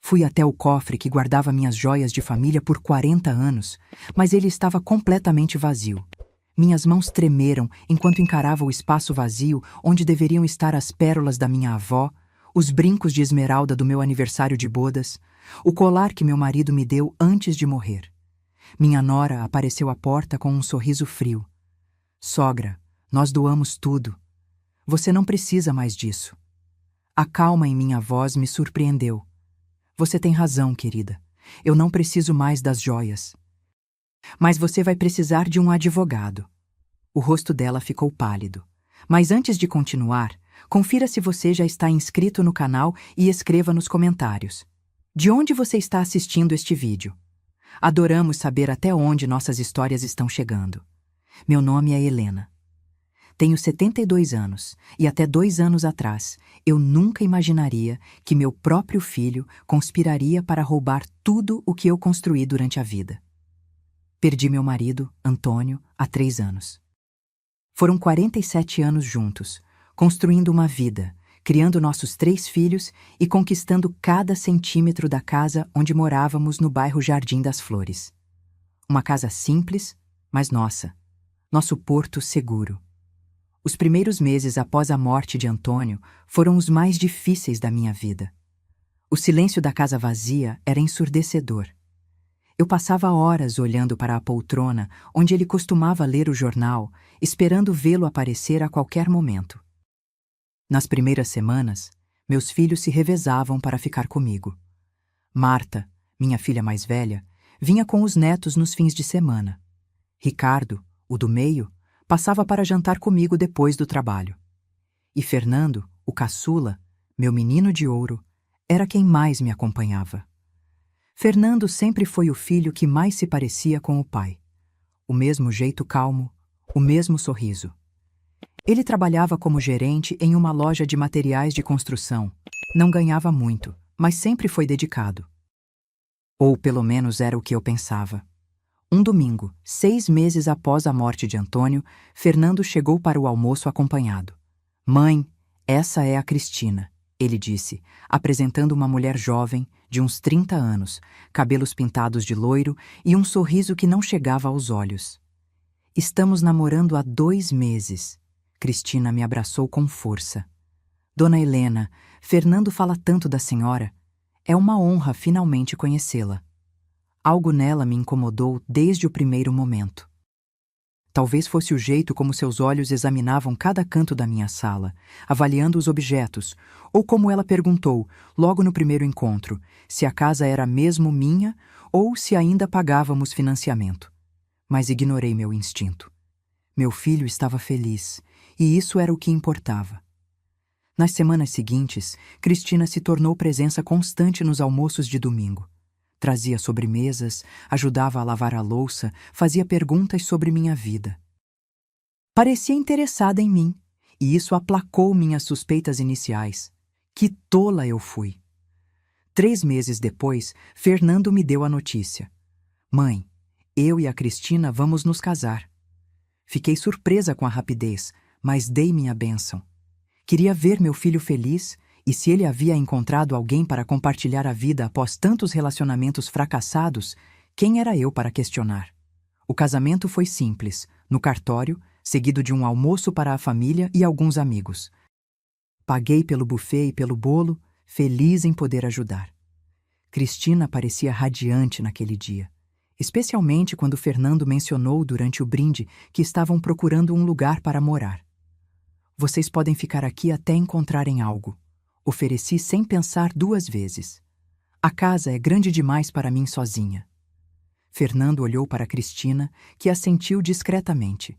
Fui até o cofre que guardava minhas joias de família por 40 anos, mas ele estava completamente vazio. Minhas mãos tremeram enquanto encarava o espaço vazio onde deveriam estar as pérolas da minha avó, os brincos de esmeralda do meu aniversário de bodas, o colar que meu marido me deu antes de morrer. Minha nora apareceu à porta com um sorriso frio. Sogra, nós doamos tudo. Você não precisa mais disso. A calma em minha voz me surpreendeu. Você tem razão, querida. Eu não preciso mais das joias. Mas você vai precisar de um advogado. O rosto dela ficou pálido. Mas antes de continuar, confira se você já está inscrito no canal e escreva nos comentários. De onde você está assistindo este vídeo? Adoramos saber até onde nossas histórias estão chegando. Meu nome é Helena. Tenho 72 anos e até 2 anos atrás eu nunca imaginaria que meu próprio filho conspiraria para roubar tudo o que eu construí durante a vida. Perdi meu marido, Antônio, há 3 anos. Foram 47 anos juntos, construindo uma vida, criando nossos 3 filhos e conquistando cada centímetro da casa onde morávamos no bairro Jardim das Flores. Uma casa simples, mas nossa. Nosso porto seguro. Os primeiros meses após a morte de Antônio foram os mais difíceis da minha vida. O silêncio da casa vazia era ensurdecedor. Eu passava horas olhando para a poltrona onde ele costumava ler o jornal, esperando vê-lo aparecer a qualquer momento. Nas primeiras semanas, meus filhos se revezavam para ficar comigo. Marta, minha filha mais velha, vinha com os netos nos fins de semana. Ricardo, o do meio, passava para jantar comigo depois do trabalho. E Fernando, o caçula, meu menino de ouro, era quem mais me acompanhava. Fernando sempre foi o filho que mais se parecia com o pai. O mesmo jeito calmo, o mesmo sorriso. Ele trabalhava como gerente em uma loja de materiais de construção. Não ganhava muito, mas sempre foi dedicado. Ou pelo menos era o que eu pensava. Um domingo, 6 meses após a morte de Antônio, Fernando chegou para o almoço acompanhado. "Mãe, essa é a Cristina", ele disse, apresentando uma mulher jovem, de uns 30 anos, cabelos pintados de loiro e um sorriso que não chegava aos olhos. "Estamos namorando há 2 meses. Cristina me abraçou com força. "Dona Helena, Fernando fala tanto da senhora. É uma honra finalmente conhecê-la." Algo nela me incomodou desde o primeiro momento. Talvez fosse o jeito como seus olhos examinavam cada canto da minha sala, avaliando os objetos, ou como ela perguntou, logo no primeiro encontro, se a casa era mesmo minha ou se ainda pagávamos financiamento. Mas ignorei meu instinto. Meu filho estava feliz, e isso era o que importava. Nas semanas seguintes, Cristina se tornou presença constante nos almoços de domingo. Trazia sobremesas, ajudava a lavar a louça, fazia perguntas sobre minha vida. Parecia interessada em mim, e isso aplacou minhas suspeitas iniciais. Que tola eu fui! 3 meses depois, Fernando me deu a notícia. "Mãe, eu e a Cristina vamos nos casar." Fiquei surpresa com a rapidez, mas dei minha bênção. Queria ver meu filho feliz, e se ele havia encontrado alguém para compartilhar a vida após tantos relacionamentos fracassados, quem era eu para questionar? O casamento foi simples, no cartório, seguido de um almoço para a família e alguns amigos. Paguei pelo buffet e pelo bolo, feliz em poder ajudar. Cristina parecia radiante naquele dia, especialmente quando Fernando mencionou durante o brinde que estavam procurando um lugar para morar. "Vocês podem ficar aqui até encontrarem algo", ofereci sem pensar 2 vezes. "A casa é grande demais para mim sozinha." Fernando olhou para Cristina, que assentiu discretamente.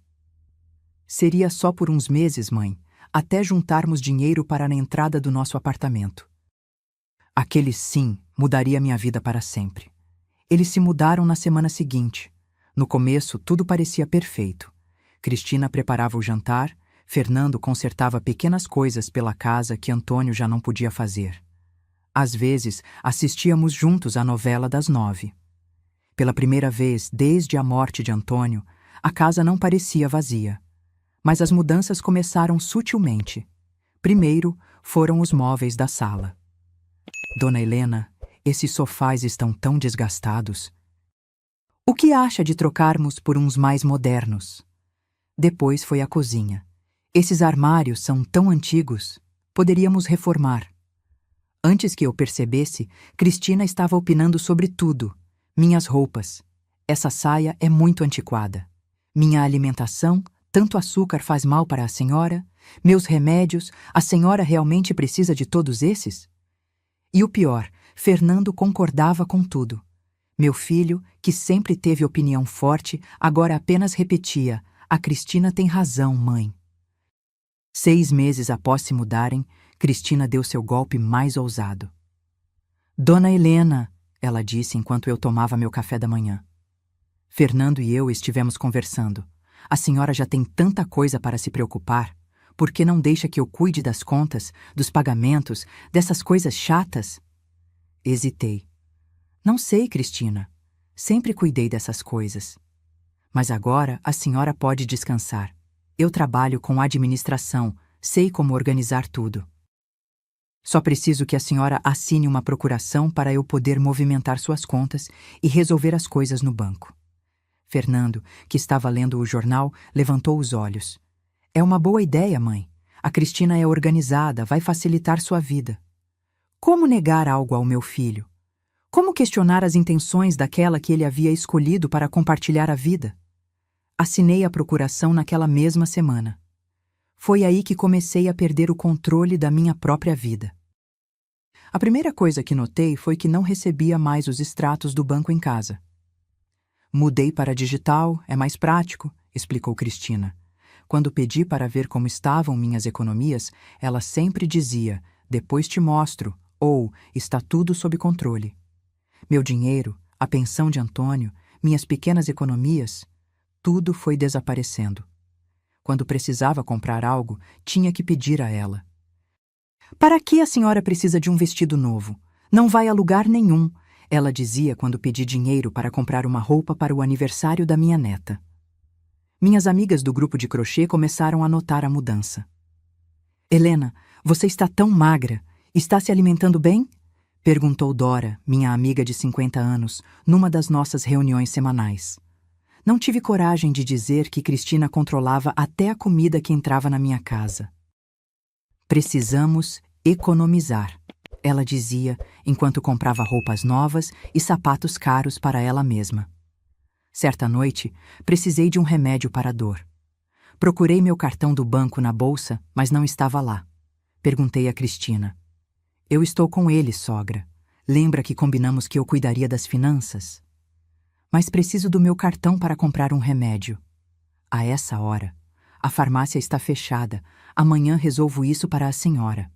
"Seria só por uns meses, mãe, até juntarmos dinheiro para a entrada do nosso apartamento." Aquele sim mudaria minha vida para sempre. Eles se mudaram na semana seguinte. No começo, tudo parecia perfeito. Cristina preparava o jantar, Fernando consertava pequenas coisas pela casa que Antônio já não podia fazer. Às vezes, assistíamos juntos à novela das 9. Pela primeira vez desde a morte de Antônio, a casa não parecia vazia. Mas as mudanças começaram sutilmente. Primeiro, foram os móveis da sala. "Dona Helena, Esses sofás estão tão desgastados. O que acha de trocarmos por uns mais modernos? Depois foi a cozinha. Esses armários são tão antigos. Poderíamos reformar. Antes que eu percebesse, Cristina estava opinando sobre tudo. Minhas roupas. Essa saia é muito antiquada. Minha alimentação, tanto açúcar faz mal para a senhora? Meus remédios, a senhora realmente precisa de todos esses? E o pior, Fernando concordava com tudo. Meu filho, que sempre teve opinião forte, agora apenas repetia: "A Cristina tem razão, mãe." 6 meses após se mudarem, Cristina deu seu golpe mais ousado. "Dona Helena", ela disse enquanto eu tomava meu café da manhã. Fernando e eu estivemos conversando. "A senhora já tem tanta coisa para se preocupar. Por que não deixa que eu cuide das contas, dos pagamentos, dessas coisas chatas?" Hesitei. "Não sei, Cristina. Sempre cuidei dessas coisas. Mas agora a senhora pode descansar. Eu trabalho com administração, sei como organizar tudo. Só preciso que a senhora assine uma procuração para eu poder movimentar suas contas e resolver as coisas no banco." Fernando, que estava lendo o jornal, levantou os olhos. "É uma boa ideia, mãe. A Cristina é organizada, vai facilitar sua vida." Como negar algo ao meu filho? Como questionar as intenções daquela que ele havia escolhido para compartilhar a vida? Assinei a procuração naquela mesma semana. Foi aí que comecei a perder o controle da minha própria vida. A primeira coisa que notei foi que não recebia mais os extratos do banco em casa. "Mudei para digital, é mais prático", explicou Cristina. Quando pedi para ver como estavam minhas economias, ela sempre dizia: "Depois te mostro", ou "Está tudo sob controle." Meu dinheiro, a pensão de Antônio, minhas pequenas economias, tudo foi desaparecendo. Quando precisava comprar algo, tinha que pedir a ela. "Para que a senhora precisa de um vestido novo? Não vai a lugar nenhum", ela dizia quando pedi dinheiro para comprar uma roupa para o aniversário da minha neta. Minhas amigas do grupo de crochê começaram a notar a mudança. "Helena, você está tão magra. Está se alimentando bem?" perguntou Dora, minha amiga de 50 anos, numa das nossas reuniões semanais. Não tive coragem de dizer que Cristina controlava até a comida que entrava na minha casa. "Precisamos economizar", ela dizia enquanto comprava roupas novas e sapatos caros para ela mesma. Certa noite, precisei de um remédio para a dor. Procurei meu cartão do banco na bolsa, mas não estava lá. Perguntei a Cristina: "Eu estou com ele, sogra. Lembra que combinamos que eu cuidaria das finanças?" "Mas preciso do meu cartão para comprar um remédio." "A essa hora. A farmácia está fechada. Amanhã resolvo isso para a senhora."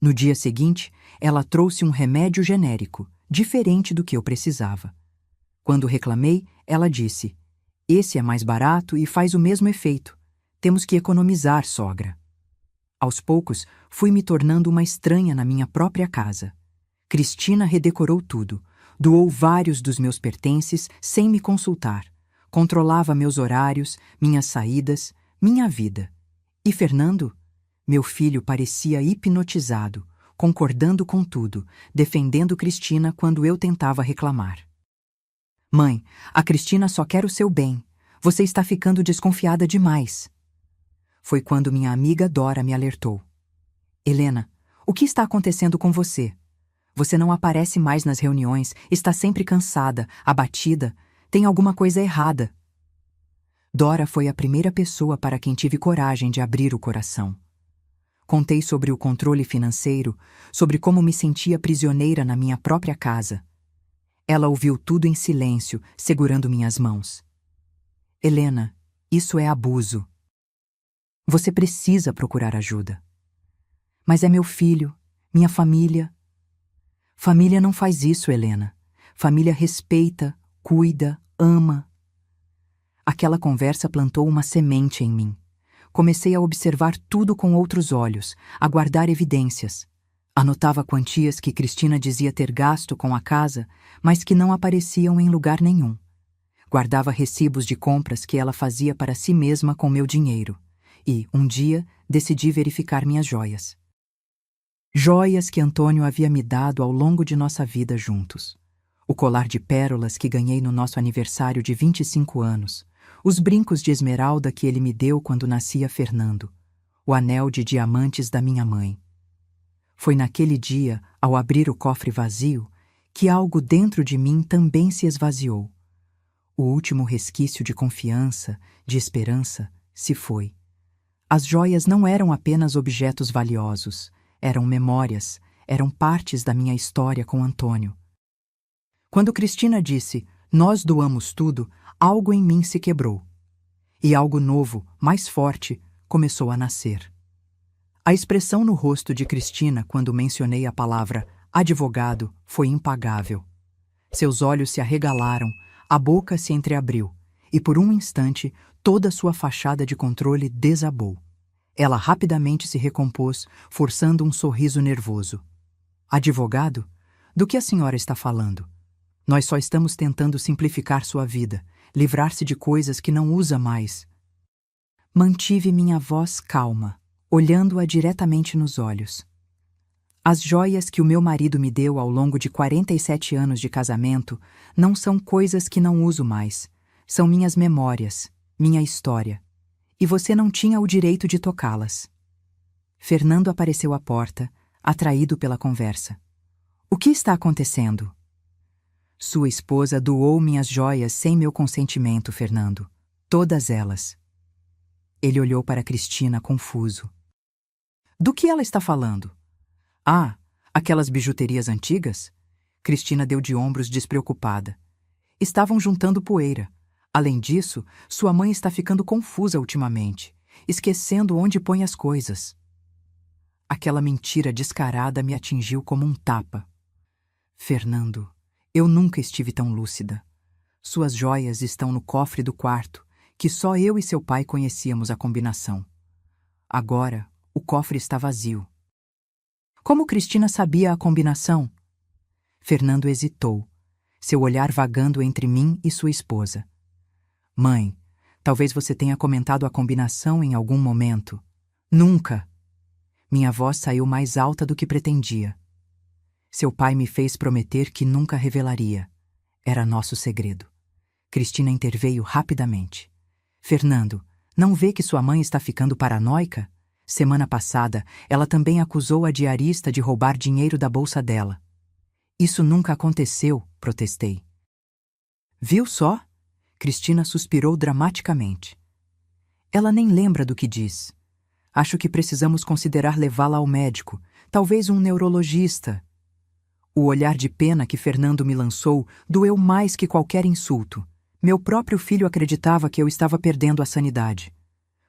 No dia seguinte, ela trouxe um remédio genérico, diferente do que eu precisava. Quando reclamei, ela disse: "Esse é mais barato e faz o mesmo efeito. Temos que economizar, sogra." Aos poucos, fui me tornando uma estranha na minha própria casa. Cristina redecorou tudo, doou vários dos meus pertences sem me consultar, controlava meus horários, minhas saídas, minha vida. E Fernando? Meu filho parecia hipnotizado, concordando com tudo, defendendo Cristina quando eu tentava reclamar. "Mãe, a Cristina só quer o seu bem. Você está ficando desconfiada demais." Foi quando minha amiga Dora me alertou. "Helena, o que está acontecendo com você? Você não aparece mais nas reuniões, está sempre cansada, abatida. Tem alguma coisa errada." Dora foi a primeira pessoa para quem tive coragem de abrir o coração. Contei sobre o controle financeiro, sobre como me sentia prisioneira na minha própria casa. Ela ouviu tudo em silêncio, segurando minhas mãos. "Helena, isso é abuso. Você precisa procurar ajuda." "Mas é meu filho, minha família." "Família não faz isso, Helena. Família respeita, cuida, ama." Aquela conversa plantou uma semente em mim. Comecei a observar tudo com outros olhos, a guardar evidências. Anotava quantias que Cristina dizia ter gasto com a casa, mas que não apareciam em lugar nenhum. Guardava recibos de compras que ela fazia para si mesma com meu dinheiro. E, um dia, decidi verificar minhas joias. Joias que Antônio havia me dado ao longo de nossa vida juntos. O colar de pérolas que ganhei no nosso aniversário de 25 anos. Os brincos de esmeralda que ele me deu quando nascia Fernando. O anel de diamantes da minha mãe. Foi naquele dia, ao abrir o cofre vazio, que algo dentro de mim também se esvaziou. O último resquício de confiança, de esperança, se foi. As joias não eram apenas objetos valiosos, eram memórias, eram partes da minha história com Antônio. Quando Cristina disse, "Nós doamos tudo", algo em mim se quebrou. E algo novo, mais forte, começou a nascer. A expressão no rosto de Cristina quando mencionei a palavra advogado foi impagável. Seus olhos se arregalaram, a boca se entreabriu, e por um instante toda sua fachada de controle desabou. Ela rapidamente se recompôs, forçando um sorriso nervoso. Advogado? Do que a senhora está falando? Nós só estamos tentando simplificar sua vida, livrar-se de coisas que não usa mais. Mantive minha voz calma, olhando-a diretamente nos olhos. As joias que o meu marido me deu ao longo de 47 anos de casamento não são coisas que não uso mais. São minhas memórias, minha história. E você não tinha o direito de tocá-las. Fernando apareceu à porta, atraído pela conversa. O que está acontecendo? Sua esposa doou minhas joias sem meu consentimento, Fernando. Todas elas. Ele olhou para Cristina confuso. Do que ela está falando? Ah, aquelas bijuterias antigas? Cristina deu de ombros despreocupada. Estavam juntando poeira. Além disso, sua mãe está ficando confusa ultimamente, esquecendo onde põe as coisas. Aquela mentira descarada me atingiu como um tapa. Fernando, eu nunca estive tão lúcida. Suas joias estão no cofre do quarto, que só eu e seu pai conhecíamos a combinação. Agora, o cofre está vazio. Como Cristina sabia a combinação? Fernando hesitou, seu olhar vagando entre mim e sua esposa. Mãe, talvez você tenha comentado a combinação em algum momento. Nunca! Minha voz saiu mais alta do que pretendia. Seu pai me fez prometer que nunca revelaria. Era nosso segredo. Cristina interveio rapidamente. Fernando, não vê que sua mãe está ficando paranoica? Semana passada, ela também acusou a diarista de roubar dinheiro da bolsa dela. Isso nunca aconteceu, protestei. Viu só? Cristina suspirou dramaticamente. Ela nem lembra do que diz. Acho que precisamos considerar levá-la ao médico, talvez um neurologista. O olhar de pena que Fernando me lançou doeu mais que qualquer insulto. Meu próprio filho acreditava que eu estava perdendo a sanidade.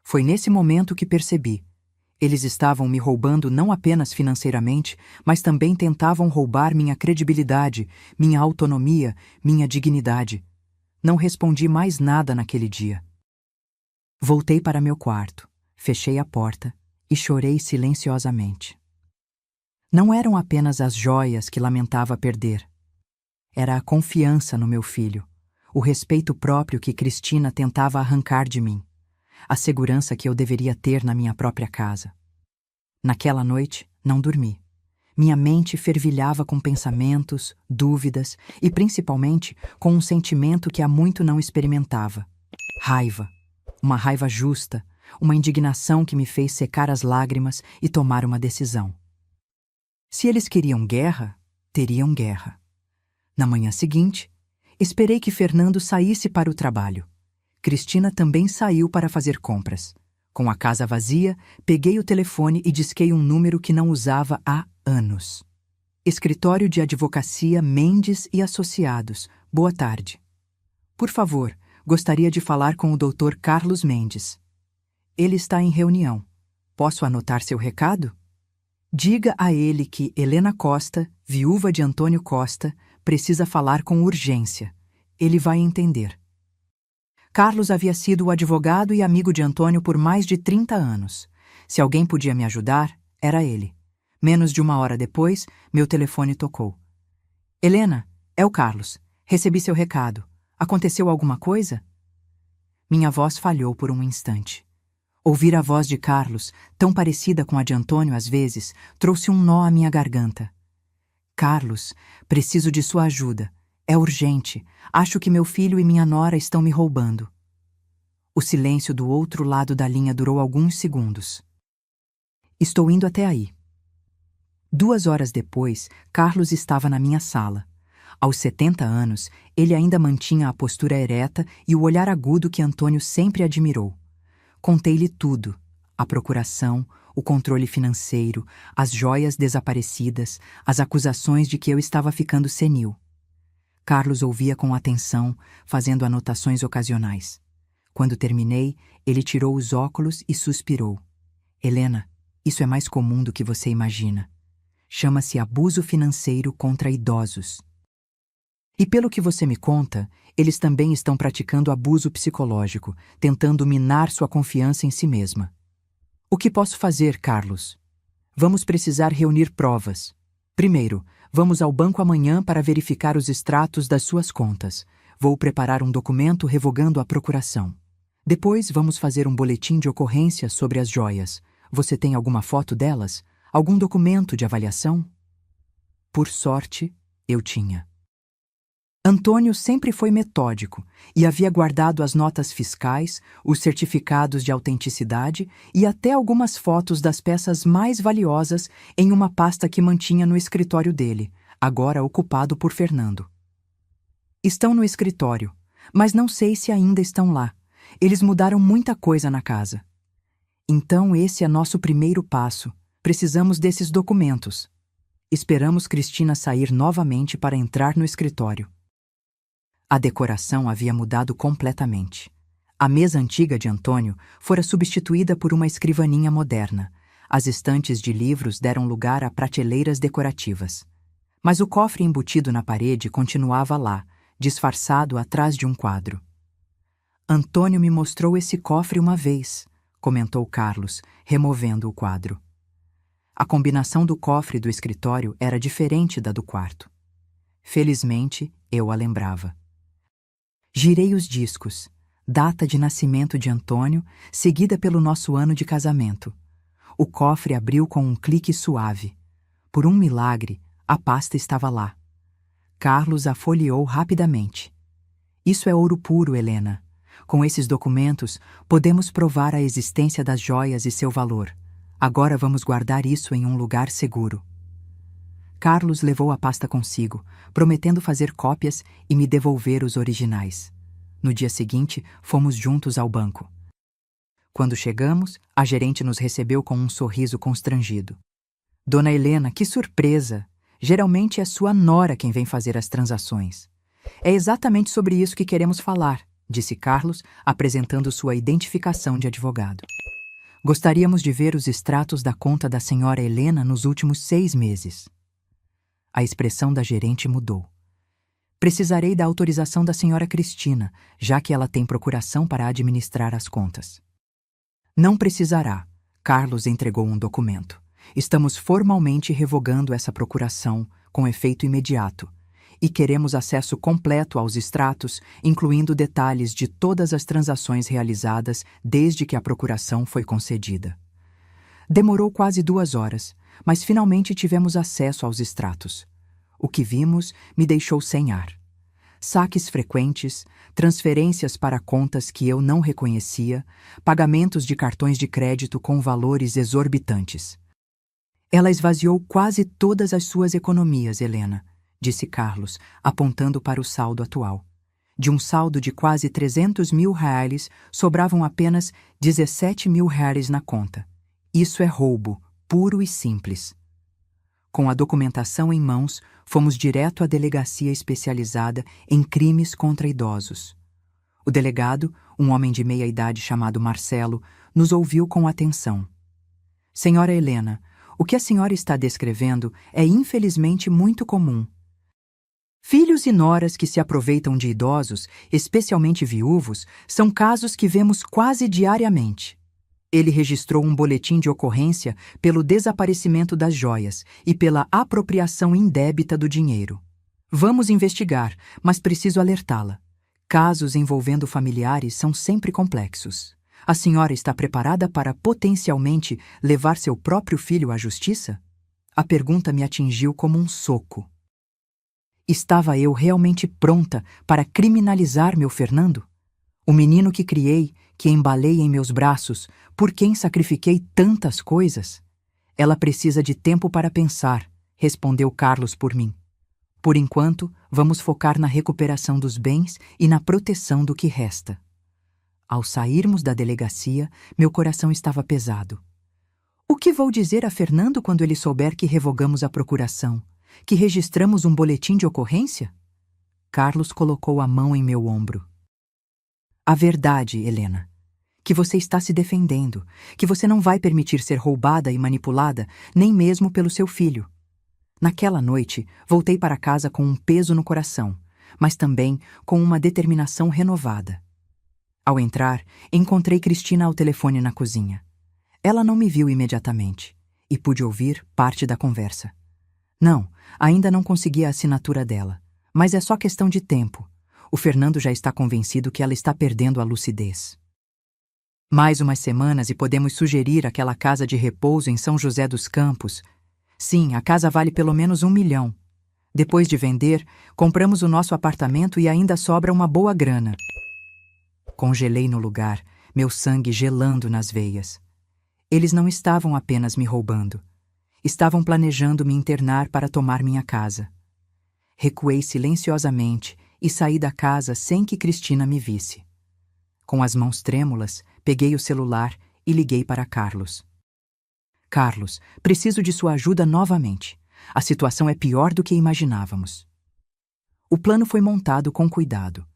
Foi nesse momento que percebi. Eles estavam me roubando não apenas financeiramente, mas também tentavam roubar minha credibilidade, minha autonomia, minha dignidade. Não respondi mais nada naquele dia. Voltei para meu quarto, fechei a porta e chorei silenciosamente. Não eram apenas as joias que lamentava perder. Era a confiança no meu filho, o respeito próprio que Cristina tentava arrancar de mim, a segurança que eu deveria ter na minha própria casa. Naquela noite, não dormi. Minha mente fervilhava com pensamentos, dúvidas e, principalmente, com um sentimento que há muito não experimentava. Raiva. Uma raiva justa, uma indignação que me fez secar as lágrimas e tomar uma decisão. Se eles queriam guerra, teriam guerra. Na manhã seguinte, esperei que Fernando saísse para o trabalho. Cristina também saiu para fazer compras. Com a casa vazia, peguei o telefone e disquei um número que não usava há anos. Escritório de Advocacia Mendes e Associados. Boa tarde. Por favor, gostaria de falar com o Dr. Carlos Mendes. Ele está em reunião. Posso anotar seu recado? Diga a ele que Helena Costa, viúva de Antônio Costa, precisa falar com urgência. Ele vai entender. Carlos havia sido o advogado e amigo de Antônio por mais de 30 anos. Se alguém podia me ajudar, era ele. Menos de uma hora depois, meu telefone tocou. Helena, é o Carlos. Recebi seu recado. Aconteceu alguma coisa? Minha voz falhou por um instante. Ouvir a voz de Carlos, tão parecida com a de Antônio às vezes, trouxe um nó à minha garganta. Carlos, preciso de sua ajuda. É urgente. Acho que meu filho e minha nora estão me roubando. O silêncio do outro lado da linha durou alguns segundos. Estou indo até aí. 2 horas depois, Carlos estava na minha sala. Aos 70 anos, ele ainda mantinha a postura ereta e o olhar agudo que Antônio sempre admirou. Contei-lhe tudo: a procuração, o controle financeiro, as joias desaparecidas, as acusações de que eu estava ficando senil. Carlos ouvia com atenção, fazendo anotações ocasionais. Quando terminei, ele tirou os óculos e suspirou. Helena, isso é mais comum do que você imagina. Chama-se abuso financeiro contra idosos. E pelo que você me conta, eles também estão praticando abuso psicológico, tentando minar sua confiança em si mesma. O que posso fazer, Carlos? Vamos precisar reunir provas. Primeiro, vamos ao banco amanhã para verificar os extratos das suas contas. Vou preparar um documento revogando a procuração. Depois, vamos fazer um boletim de ocorrência sobre as joias. Você tem alguma foto delas? Algum documento de avaliação? Por sorte, eu tinha. Antônio sempre foi metódico e havia guardado as notas fiscais, os certificados de autenticidade e até algumas fotos das peças mais valiosas em uma pasta que mantinha no escritório dele, agora ocupado por Fernando. Estão no escritório, mas não sei se ainda estão lá. Eles mudaram muita coisa na casa. Então esse é nosso primeiro passo. Precisamos desses documentos. Esperamos Cristina sair novamente para entrar no escritório. A decoração havia mudado completamente. A mesa antiga de Antônio fora substituída por uma escrivaninha moderna. As estantes de livros deram lugar a prateleiras decorativas. Mas o cofre embutido na parede continuava lá, disfarçado atrás de um quadro. Antônio me mostrou esse cofre uma vez, comentou Carlos, removendo o quadro. A combinação do cofre do escritório era diferente da do quarto. Felizmente, eu a lembrava. Girei os discos, data de nascimento de Antônio, seguida pelo nosso ano de casamento. O cofre abriu com um clique suave. Por um milagre, a pasta estava lá. Carlos a folheou rapidamente. Isso é ouro puro, Helena. Com esses documentos, podemos provar a existência das joias e seu valor. Agora vamos guardar isso em um lugar seguro. Carlos levou a pasta consigo, prometendo fazer cópias e me devolver os originais. No dia seguinte, fomos juntos ao banco. Quando chegamos, a gerente nos recebeu com um sorriso constrangido. Dona Helena, que surpresa! Geralmente é sua nora quem vem fazer as transações. É exatamente sobre isso que queremos falar, disse Carlos, apresentando sua identificação de advogado. Gostaríamos de ver os extratos da conta da senhora Helena nos últimos 6 meses. A expressão da gerente mudou. Precisarei da autorização da senhora Cristina, já que ela tem procuração para administrar as contas. Não precisará. Carlos entregou um documento. Estamos formalmente revogando essa procuração, com efeito imediato, e queremos acesso completo aos extratos, incluindo detalhes de todas as transações realizadas desde que a procuração foi concedida. Demorou quase 2 horas, mas finalmente tivemos acesso aos extratos. O que vimos me deixou sem ar. Saques frequentes, transferências para contas que eu não reconhecia, pagamentos de cartões de crédito com valores exorbitantes. Ela esvaziou quase todas as suas economias, Helena, disse Carlos, apontando para o saldo atual. De um saldo de quase 300 mil reais, sobravam apenas 17 mil reais na conta. Isso é roubo, puro e simples. Com a documentação em mãos, fomos direto à delegacia especializada em crimes contra idosos. O delegado, um homem de meia-idade chamado Marcelo, nos ouviu com atenção. Senhora Helena, o que a senhora está descrevendo é infelizmente muito comum. Filhos e noras que se aproveitam de idosos, especialmente viúvos, são casos que vemos quase diariamente. Ele registrou um boletim de ocorrência pelo desaparecimento das joias e pela apropriação indébita do dinheiro. Vamos investigar, mas preciso alertá-la. Casos envolvendo familiares são sempre complexos. A senhora está preparada para potencialmente levar seu próprio filho à justiça? A pergunta me atingiu como um soco. Estava eu realmente pronta para criminalizar meu Fernando? O menino que criei, que embalei em meus braços, por quem sacrifiquei tantas coisas? Ela precisa de tempo para pensar, respondeu Carlos por mim. Por enquanto, vamos focar na recuperação dos bens e na proteção do que resta. Ao sairmos da delegacia, meu coração estava pesado. O que vou dizer a Fernando quando ele souber que revogamos a procuração, que registramos um boletim de ocorrência? Carlos colocou a mão em meu ombro. A verdade, Helena, que você está se defendendo, que você não vai permitir ser roubada e manipulada, nem mesmo pelo seu filho. Naquela noite, voltei para casa com um peso no coração, mas também com uma determinação renovada. Ao entrar, encontrei Cristina ao telefone na cozinha. Ela não me viu imediatamente, e pude ouvir parte da conversa. Não, ainda não consegui a assinatura dela, mas é só questão de tempo. O Fernando já está convencido que ela está perdendo a lucidez. Mais umas semanas e podemos sugerir aquela casa de repouso em São José dos Campos. Sim, a casa vale pelo menos 1 milhão. Depois de vender, compramos o nosso apartamento e ainda sobra uma boa grana. Congelei no lugar, meu sangue gelando nas veias. Eles não estavam apenas me roubando. Estavam planejando me internar para tomar minha casa. Recuei silenciosamente e saí da casa sem que Cristina me visse. Com as mãos trêmulas, peguei o celular e liguei para Carlos. Carlos, preciso de sua ajuda novamente. A situação é pior do que imaginávamos. O plano foi montado com cuidado.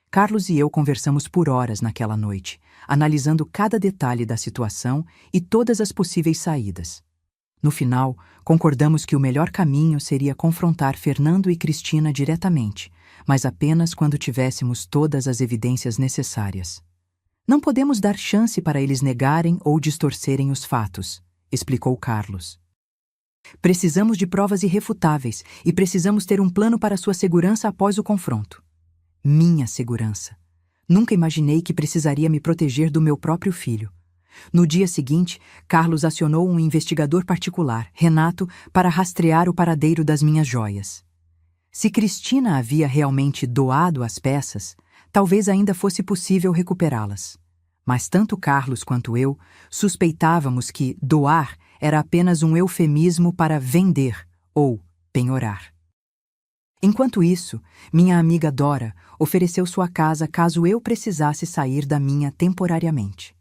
Carlos e eu conversamos por horas naquela noite, analisando cada detalhe da situação e todas as possíveis saídas. No final, concordamos que o melhor caminho seria confrontar Fernando e Cristina diretamente, mas apenas quando tivéssemos todas as evidências necessárias. Não podemos dar chance para eles negarem ou distorcerem os fatos, explicou Carlos. Precisamos de provas irrefutáveis e precisamos ter um plano para sua segurança após o confronto. Minha segurança. Nunca imaginei que precisaria me proteger do meu próprio filho. No dia seguinte, Carlos acionou um investigador particular, Renato, para rastrear o paradeiro das minhas joias. Se Cristina havia realmente doado as peças, talvez ainda fosse possível recuperá-las. Mas tanto Carlos quanto eu suspeitávamos que doar era apenas um eufemismo para vender ou penhorar. Enquanto isso, minha amiga Dora ofereceu sua casa caso eu precisasse sair da minha temporariamente.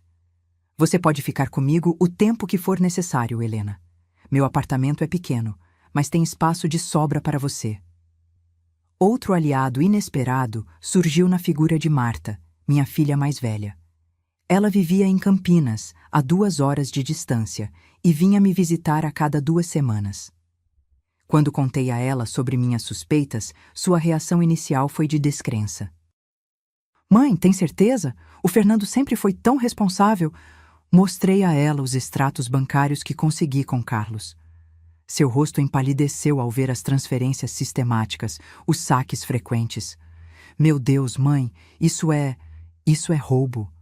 Você pode ficar comigo o tempo que for necessário, Helena. Meu apartamento é pequeno, mas tem espaço de sobra para você. Outro aliado inesperado surgiu na figura de Marta, minha filha mais velha. Ela vivia em Campinas, a 2 horas de distância, e vinha me visitar a cada 2 semanas. Quando contei a ela sobre minhas suspeitas, sua reação inicial foi de descrença. Mãe, tem certeza? O Fernando sempre foi tão responsável. Mostrei a ela os extratos bancários que consegui com Carlos. Seu rosto empalideceu ao ver as transferências sistemáticas, os saques frequentes. Meu Deus, mãe, isso é roubo.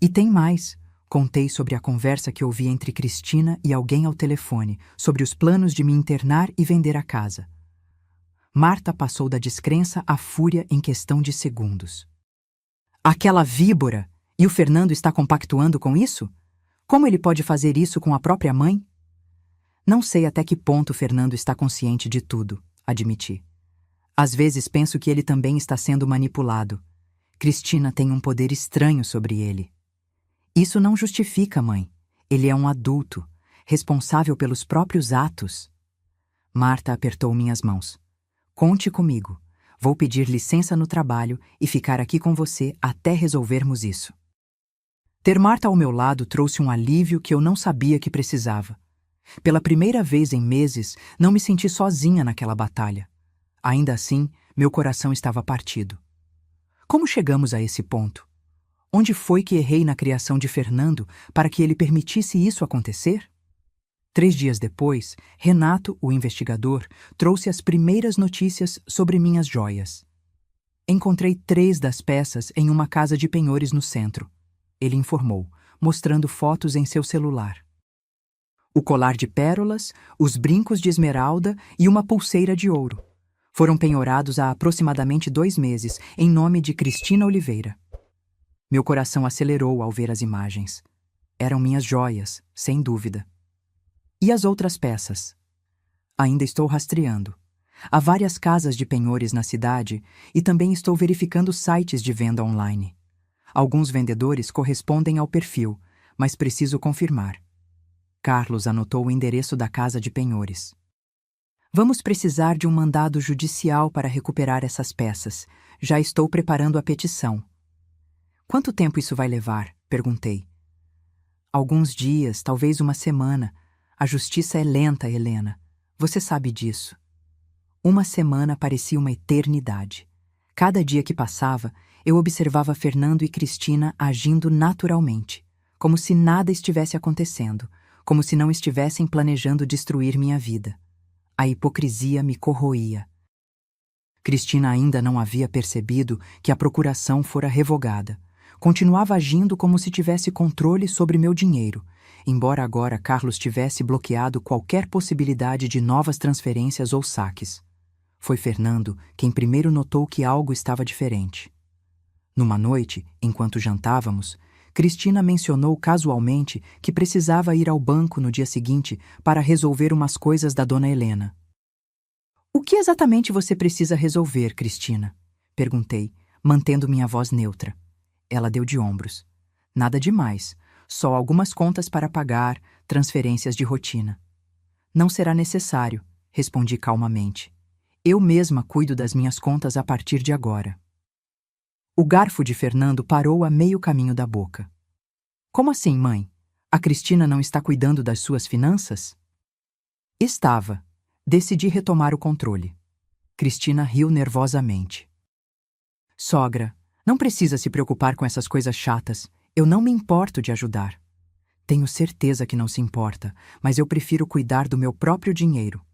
E tem mais. Contei sobre a conversa que ouvi entre Cristina e alguém ao telefone, sobre os planos de me internar e vender a casa. Marta passou da descrença à fúria em questão de segundos. Aquela víbora! E o Fernando está compactuando com isso? Como ele pode fazer isso com a própria mãe? Não sei até que ponto Fernando está consciente de tudo, admiti. Às vezes penso que ele também está sendo manipulado. Cristina tem um poder estranho sobre ele. Isso não justifica, mãe. Ele é um adulto, responsável pelos próprios atos. Marta apertou minhas mãos. Conte comigo. Vou pedir licença no trabalho e ficar aqui com você até resolvermos isso. Ter Marta ao meu lado trouxe um alívio que eu não sabia que precisava. Pela primeira vez em meses, não me senti sozinha naquela batalha. Ainda assim, meu coração estava partido. Como chegamos a esse ponto? Onde foi que errei na criação de Fernando para que ele permitisse isso acontecer? 3 dias depois, Renato, o investigador, trouxe as primeiras notícias sobre minhas joias. Encontrei 3 das peças em uma casa de penhores no centro. Ele informou: mostrando fotos em seu celular. O colar de pérolas, os brincos de esmeralda e uma pulseira de ouro. Foram penhorados há aproximadamente 2 meses, em nome de Cristina Oliveira. Meu coração acelerou ao ver as imagens. Eram minhas joias, sem dúvida. E as outras peças? Ainda estou rastreando. Há várias casas de penhores na cidade e também estou verificando sites de venda online. Alguns vendedores correspondem ao perfil, mas preciso confirmar. Carlos anotou o endereço da casa de penhores. Vamos precisar de um mandado judicial para recuperar essas peças. Já estou preparando a petição. Quanto tempo isso vai levar? Perguntei. Alguns dias, talvez uma semana. A justiça é lenta, Helena. Você sabe disso. Uma semana parecia uma eternidade. Cada dia que passava, eu observava Fernando e Cristina agindo naturalmente, como se nada estivesse acontecendo, como se não estivessem planejando destruir minha vida. A hipocrisia me corroía. Cristina ainda não havia percebido que a procuração fora revogada. Continuava agindo como se tivesse controle sobre meu dinheiro, embora agora Carlos tivesse bloqueado qualquer possibilidade de novas transferências ou saques. Foi Fernando quem primeiro notou que algo estava diferente. Numa noite, enquanto jantávamos, Cristina mencionou casualmente que precisava ir ao banco no dia seguinte para resolver umas coisas da dona Helena. O que exatamente você precisa resolver, Cristina? Perguntei, mantendo minha voz neutra. Ela deu de ombros. Nada demais, só algumas contas para pagar, transferências de rotina. Não será necessário, respondi calmamente. Eu mesma cuido das minhas contas a partir de agora. O garfo de Fernando parou a meio caminho da boca. Como assim, mãe? A Cristina não está cuidando das suas finanças? Estava. Decidi retomar o controle. Cristina riu nervosamente. Sogra, não precisa se preocupar com essas coisas chatas. Eu não me importo de ajudar. Tenho certeza que não se importa, mas eu prefiro cuidar do meu próprio dinheiro.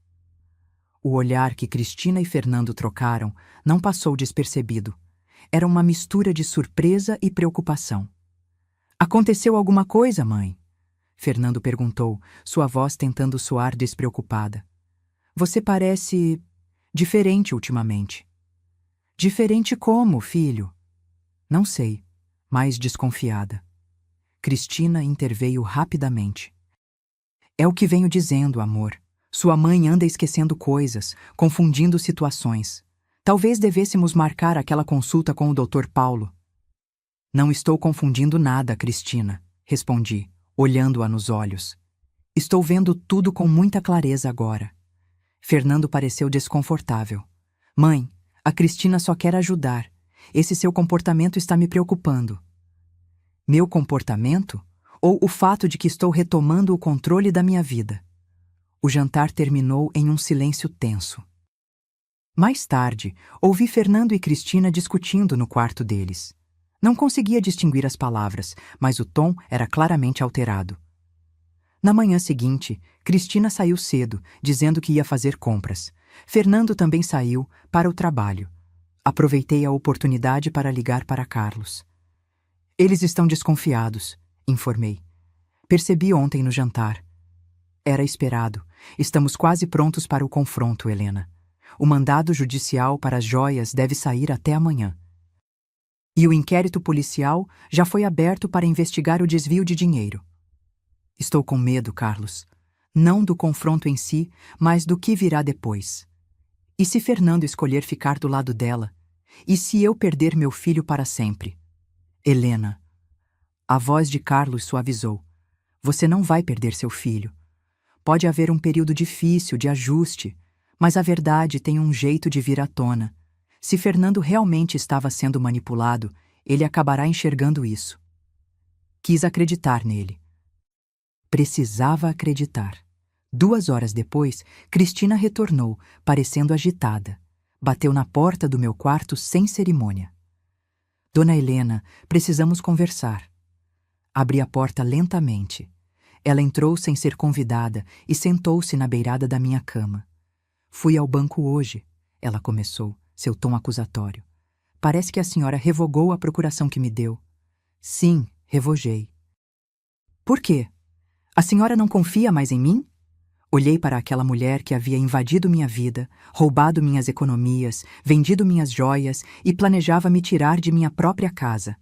O olhar que Cristina e Fernando trocaram não passou despercebido. Era uma mistura de surpresa e preocupação. Aconteceu alguma coisa, mãe? Fernando perguntou, sua voz tentando soar despreocupada. Você parece diferente ultimamente. Diferente como, filho? Não sei, mais desconfiada. Cristina interveio rapidamente. É o que venho dizendo, amor. Sua mãe anda esquecendo coisas, confundindo situações. Talvez devêssemos marcar aquela consulta com o Dr. Paulo. Não estou confundindo nada, Cristina, respondi, olhando-a nos olhos. Estou vendo tudo com muita clareza agora. Fernando pareceu desconfortável. Mãe, a Cristina só quer ajudar. Esse seu comportamento está me preocupando. Meu comportamento? Ou o fato de que estou retomando o controle da minha vida? O jantar terminou em um silêncio tenso. Mais tarde, ouvi Fernando e Cristina discutindo no quarto deles. Não conseguia distinguir as palavras, mas o tom era claramente alterado. Na manhã seguinte, Cristina saiu cedo, dizendo que ia fazer compras. Fernando também saiu, para o trabalho. Aproveitei a oportunidade para ligar para Carlos. Eles estão desconfiados, informei. Percebi ontem no jantar. Era esperado. Estamos quase prontos para o confronto, Helena. O mandado judicial para as joias deve sair até amanhã. E o inquérito policial já foi aberto para investigar o desvio de dinheiro. Estou com medo, Carlos. Não do confronto em si, mas do que virá depois. E se Fernando escolher ficar do lado dela? E se eu perder meu filho para sempre? Helena. A voz de Carlos suavizou. Você não vai perder seu filho. Pode haver um período difícil de ajuste, mas a verdade tem um jeito de vir à tona. Se Fernando realmente estava sendo manipulado, ele acabará enxergando isso. Quis acreditar nele. Precisava acreditar. 2 horas depois, Cristina retornou, parecendo agitada. Bateu na porta do meu quarto sem cerimônia. Dona Helena, precisamos conversar. Abri a porta lentamente. Ela entrou sem ser convidada e sentou-se na beirada da minha cama. Fui ao banco hoje, ela começou, seu tom acusatório. Parece que a senhora revogou a procuração que me deu. Sim, revogei. Por quê? A senhora não confia mais em mim? Olhei para aquela mulher que havia invadido minha vida, roubado minhas economias, vendido minhas joias e planejava me tirar de minha própria casa.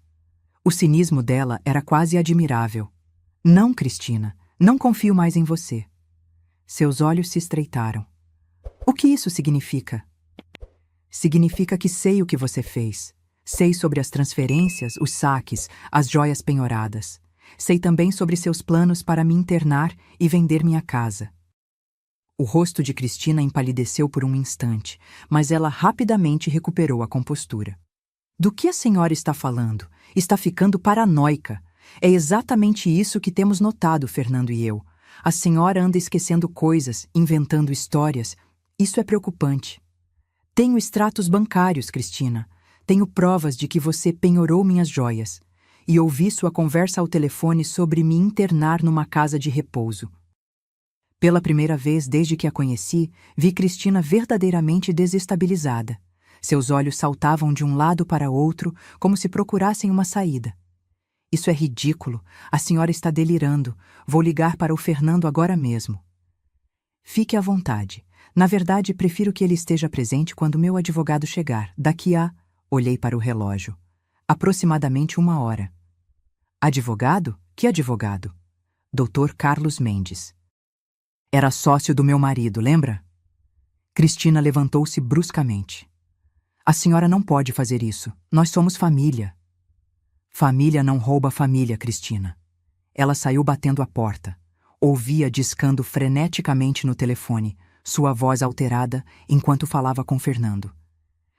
O cinismo dela era quase admirável. Não, Cristina, não confio mais em você. Seus olhos se estreitaram. O que isso significa? Significa que sei o que você fez. Sei sobre as transferências, os saques, as joias penhoradas. Sei também sobre seus planos para me internar e vender minha casa. O rosto de Cristina empalideceu por um instante, mas ela rapidamente recuperou a compostura. Do que a senhora está falando? Está ficando paranoica. É exatamente isso que temos notado, Fernando e eu. A senhora anda esquecendo coisas, inventando histórias. Isso é preocupante. Tenho extratos bancários, Cristina. Tenho provas de que você penhorou minhas joias. E ouvi sua conversa ao telefone sobre me internar numa casa de repouso. Pela primeira vez desde que a conheci, vi Cristina verdadeiramente desestabilizada. Seus olhos saltavam de um lado para outro, como se procurassem uma saída. Isso é ridículo. A senhora está delirando. Vou ligar para o Fernando agora mesmo. Fique à vontade. Na verdade, prefiro que ele esteja presente quando meu advogado chegar. Daqui a... Olhei para o relógio. Aproximadamente 1 hora. Advogado? Que advogado? Dr. Carlos Mendes. Era sócio do meu marido, lembra? Cristina levantou-se bruscamente. A senhora não pode fazer isso. Nós somos família. Família não rouba família, Cristina. Ela saiu batendo a porta. Ouvia discando freneticamente no telefone, sua voz alterada enquanto falava com Fernando.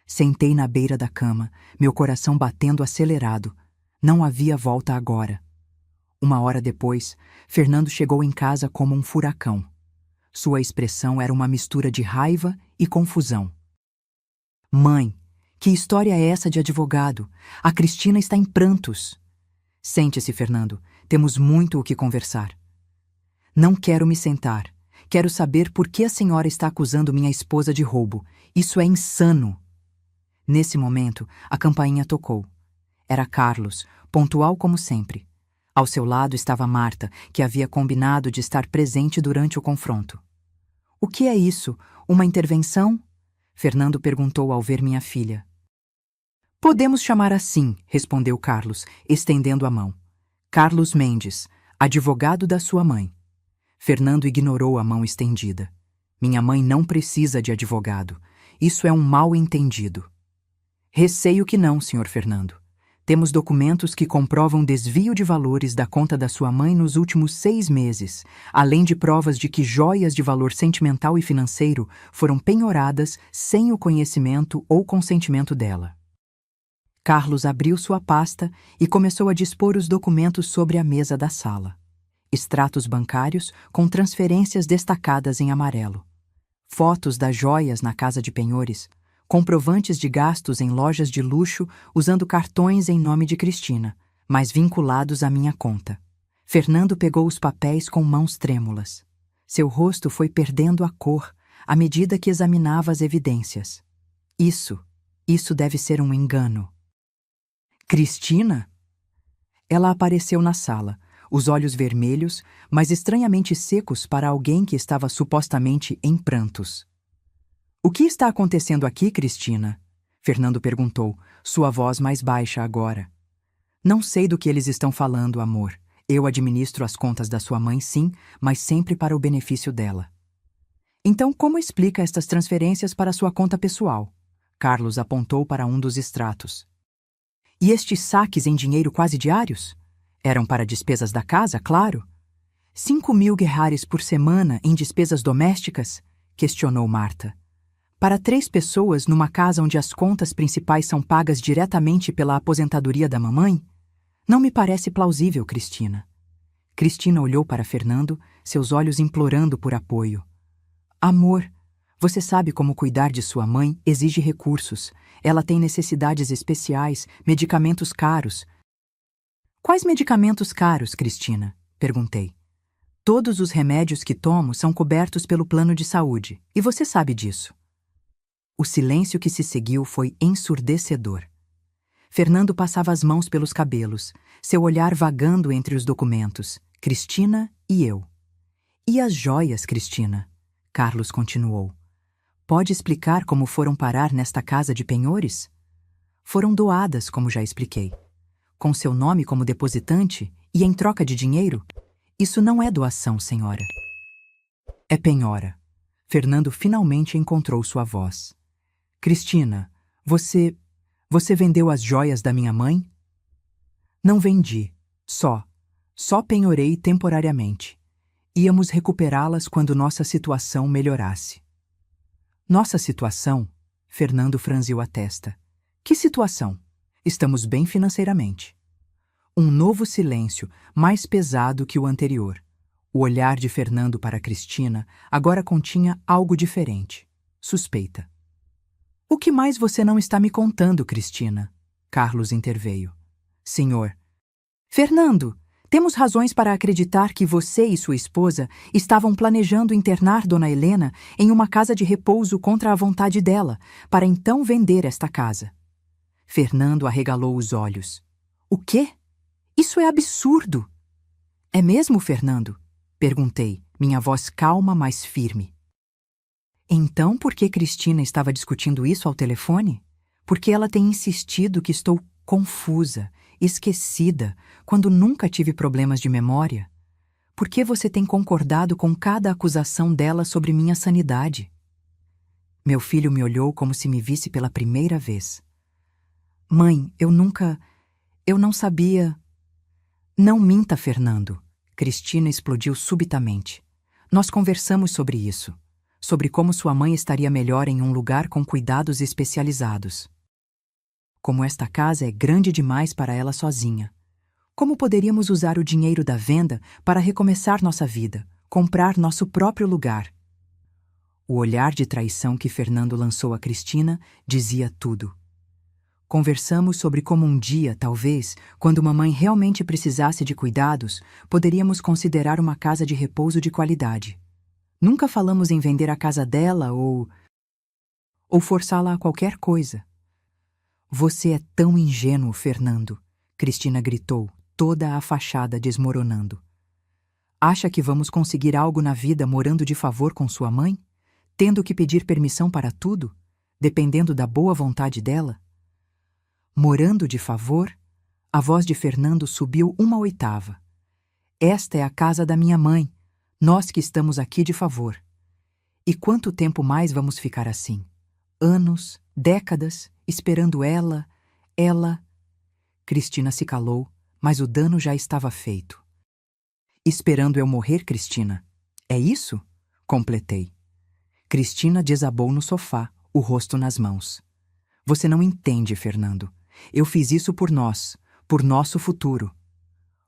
Sentei na beira da cama, meu coração batendo acelerado. Não havia volta agora. 1 hora depois, Fernando chegou em casa como um furacão. Sua expressão era uma mistura de raiva e confusão. Mãe, que história é essa de advogado? A Cristina está em prantos. Sente-se, Fernando. Temos muito o que conversar. Não quero me sentar. Quero saber por que a senhora está acusando minha esposa de roubo. Isso é insano. Nesse momento, a campainha tocou. Era Carlos, pontual como sempre. Ao seu lado estava Marta, que havia combinado de estar presente durante o confronto. O que é isso? Uma intervenção? Fernando perguntou ao ver minha filha. Podemos chamar assim, respondeu Carlos, estendendo a mão. Carlos Mendes, advogado da sua mãe. Fernando ignorou a mão estendida. Minha mãe não precisa de advogado. Isso é um mal-entendido. Receio que não, Sr. Fernando. Temos documentos que comprovam desvio de valores da conta da sua mãe nos últimos 6 meses, além de provas de que joias de valor sentimental e financeiro foram penhoradas sem o conhecimento ou consentimento dela. Carlos abriu sua pasta e começou a dispor os documentos sobre a mesa da sala. Extratos bancários com transferências destacadas em amarelo. Fotos das joias na casa de penhores. Comprovantes de gastos em lojas de luxo usando cartões em nome de Cristina, mas vinculados à minha conta. Fernando pegou os papéis com mãos trêmulas. Seu rosto foi perdendo a cor à medida que examinava as evidências. Isso deve ser um engano. Cristina? Ela apareceu na sala, os olhos vermelhos, mas estranhamente secos para alguém que estava supostamente em prantos. O que está acontecendo aqui, Cristina? Fernando perguntou, sua voz mais baixa agora. Não sei do que eles estão falando, amor. Eu administro as contas da sua mãe, sim, mas sempre para o benefício dela. Então, como explica estas transferências para sua conta pessoal? Carlos apontou para um dos extratos. E estes saques em dinheiro quase diários? Eram para despesas da casa, claro. 5.000 guerrares por semana em despesas domésticas? Questionou Marta. Para 3 pessoas numa casa onde as contas principais são pagas diretamente pela aposentadoria da mamãe? Não me parece plausível, Cristina. Cristina olhou para Fernando, seus olhos implorando por apoio. Amor, você sabe como cuidar de sua mãe exige recursos. Ela tem necessidades especiais, medicamentos caros. Quais medicamentos caros, Cristina? Perguntei. Todos os remédios que tomo são cobertos pelo plano de saúde, e você sabe disso. O silêncio que se seguiu foi ensurdecedor. Fernando passava as mãos pelos cabelos, seu olhar vagando entre os documentos. Cristina e eu. E as joias, Cristina? Carlos continuou. Pode explicar como foram parar nesta casa de penhores? Foram doadas, como já expliquei. Com seu nome como depositante e em troca de dinheiro? Isso não é doação, senhora. É penhora. Fernando finalmente encontrou sua voz. Cristina, você vendeu as joias da minha mãe? Não vendi. Só penhorei temporariamente. Íamos recuperá-las quando nossa situação melhorasse. Nossa situação? Fernando franziu a testa. Que situação? Estamos bem financeiramente. Um novo silêncio, mais pesado que o anterior. O olhar de Fernando para Cristina agora continha algo diferente. Suspeita. O que mais você não está me contando, Cristina? Carlos interveio. Senhor. Fernando, temos razões para acreditar que você e sua esposa estavam planejando internar Dona Helena em uma casa de repouso contra a vontade dela, para então vender esta casa. Fernando arregalou os olhos. O quê? Isso é absurdo! É mesmo, Fernando? Perguntei, minha voz calma, mas firme. Então, por que Cristina estava discutindo isso ao telefone? Porque ela tem insistido que estou confusa, esquecida, quando nunca tive problemas de memória? Por que você tem concordado com cada acusação dela sobre minha sanidade? Meu filho me olhou como se me visse pela primeira vez. Mãe, eu não sabia... Não minta, Fernando. Cristina explodiu subitamente. Nós conversamos sobre isso. Sobre como sua mãe estaria melhor em um lugar com cuidados especializados. Como esta casa é grande demais para ela sozinha. Como poderíamos usar o dinheiro da venda para recomeçar nossa vida, comprar nosso próprio lugar? O olhar de traição que Fernando lançou a Cristina dizia tudo. Conversamos sobre como um dia, talvez, quando mamãe realmente precisasse de cuidados, poderíamos considerar uma casa de repouso de qualidade. Nunca falamos em vender a casa dela ou forçá-la a qualquer coisa. Você é tão ingênuo, Fernando, Cristina gritou, toda a fachada desmoronando. Acha que vamos conseguir algo na vida morando de favor com sua mãe? Tendo que pedir permissão para tudo? Dependendo da boa vontade dela? Morando de favor? A voz de Fernando subiu uma oitava. Esta é a casa da minha mãe, nós que estamos aqui de favor. E quanto tempo mais vamos ficar assim? Anos, décadas, esperando ela... Cristina se calou, mas o dano já estava feito. Esperando eu morrer, Cristina? É isso? Completei. Cristina desabou no sofá, o rosto nas mãos. Você não entende, Fernando. Eu fiz isso por nós, por nosso futuro.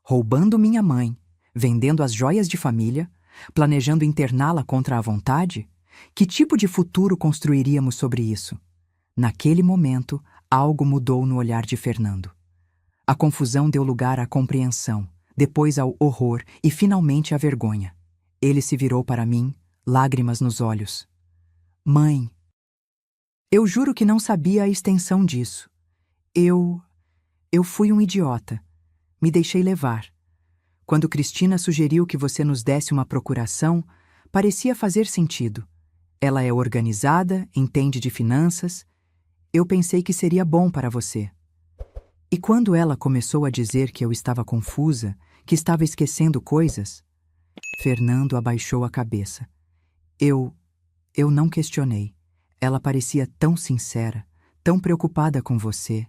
Roubando minha mãe, vendendo as joias de família, planejando interná-la contra a vontade? Que tipo de futuro construiríamos sobre isso? Naquele momento, algo mudou no olhar de Fernando. A confusão deu lugar à compreensão, depois ao horror e finalmente à vergonha. Ele se virou para mim, lágrimas nos olhos. Mãe, eu juro que não sabia a extensão disso. Eu fui um idiota. Me deixei levar. Quando Cristina sugeriu que você nos desse uma procuração, parecia fazer sentido. Ela é organizada, entende de finanças. Eu pensei que seria bom para você. E quando ela começou a dizer que eu estava confusa, que estava esquecendo coisas, Fernando abaixou a cabeça. Eu não questionei. Ela parecia tão sincera, tão preocupada com você.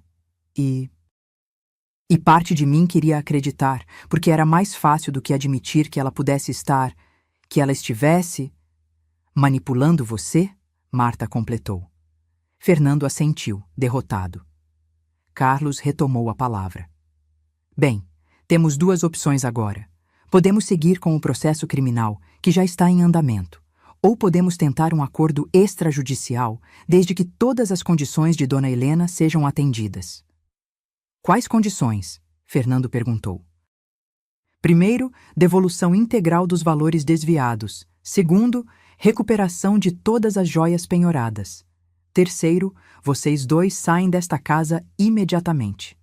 E parte de mim queria acreditar, porque era mais fácil do que admitir que ela pudesse estar, que ela estivesse... Manipulando você? Marta completou. Fernando assentiu, derrotado. Carlos retomou a palavra. Bem, temos duas opções agora. Podemos seguir com o processo criminal, que já está em andamento. Ou podemos tentar um acordo extrajudicial, desde que todas as condições de Dona Helena sejam atendidas. Quais condições? Fernando perguntou. Primeiro, devolução integral dos valores desviados. Segundo, recuperação de todas as joias penhoradas. Terceiro, vocês dois saem desta casa imediatamente.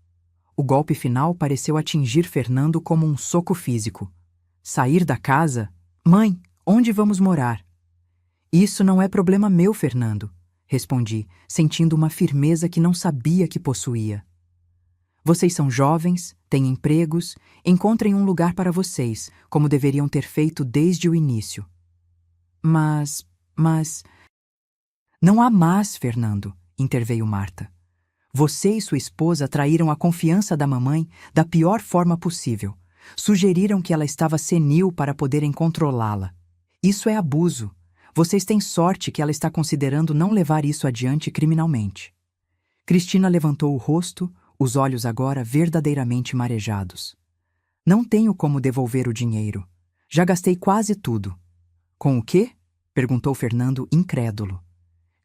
O golpe final pareceu atingir Fernando como um soco físico. Sair da casa? Mãe, onde vamos morar? Isso não é problema meu, Fernando, respondi, sentindo uma firmeza que não sabia que possuía. Vocês são jovens, têm empregos, encontrem um lugar para vocês, como deveriam ter feito desde o início. Mas... Não há mas, Fernando, interveio Marta. Você e sua esposa traíram a confiança da mamãe da pior forma possível. Sugeriram que ela estava senil para poderem controlá-la. Isso é abuso. Vocês têm sorte que ela está considerando não levar isso adiante criminalmente. Cristina levantou o rosto, os olhos agora verdadeiramente marejados. Não tenho como devolver o dinheiro. Já gastei quase tudo. Com o quê? Perguntou Fernando, incrédulo.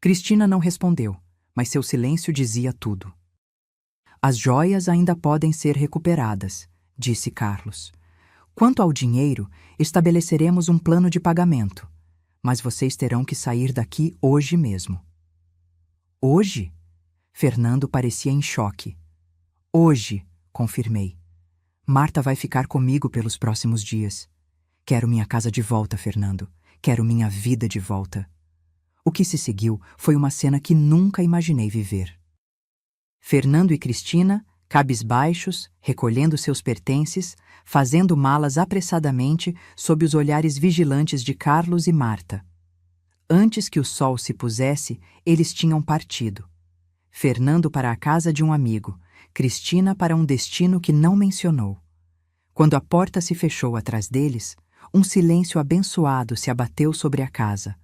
Cristina não respondeu, mas seu silêncio dizia tudo. As joias ainda podem ser recuperadas, disse Carlos. Quanto ao dinheiro, estabeleceremos um plano de pagamento, mas vocês terão que sair daqui hoje mesmo. Hoje? Fernando parecia em choque. Hoje, confirmei. Marta vai ficar comigo pelos próximos dias. Quero minha casa de volta, Fernando. Quero minha vida de volta. O que se seguiu foi uma cena que nunca imaginei viver. Fernando e Cristina, cabisbaixos, recolhendo seus pertences, fazendo malas apressadamente sob os olhares vigilantes de Carlos e Marta. Antes que o sol se pusesse, eles tinham partido. Fernando para a casa de um amigo, Cristina para um destino que não mencionou. Quando a porta se fechou atrás deles, um silêncio abençoado se abateu sobre a casa.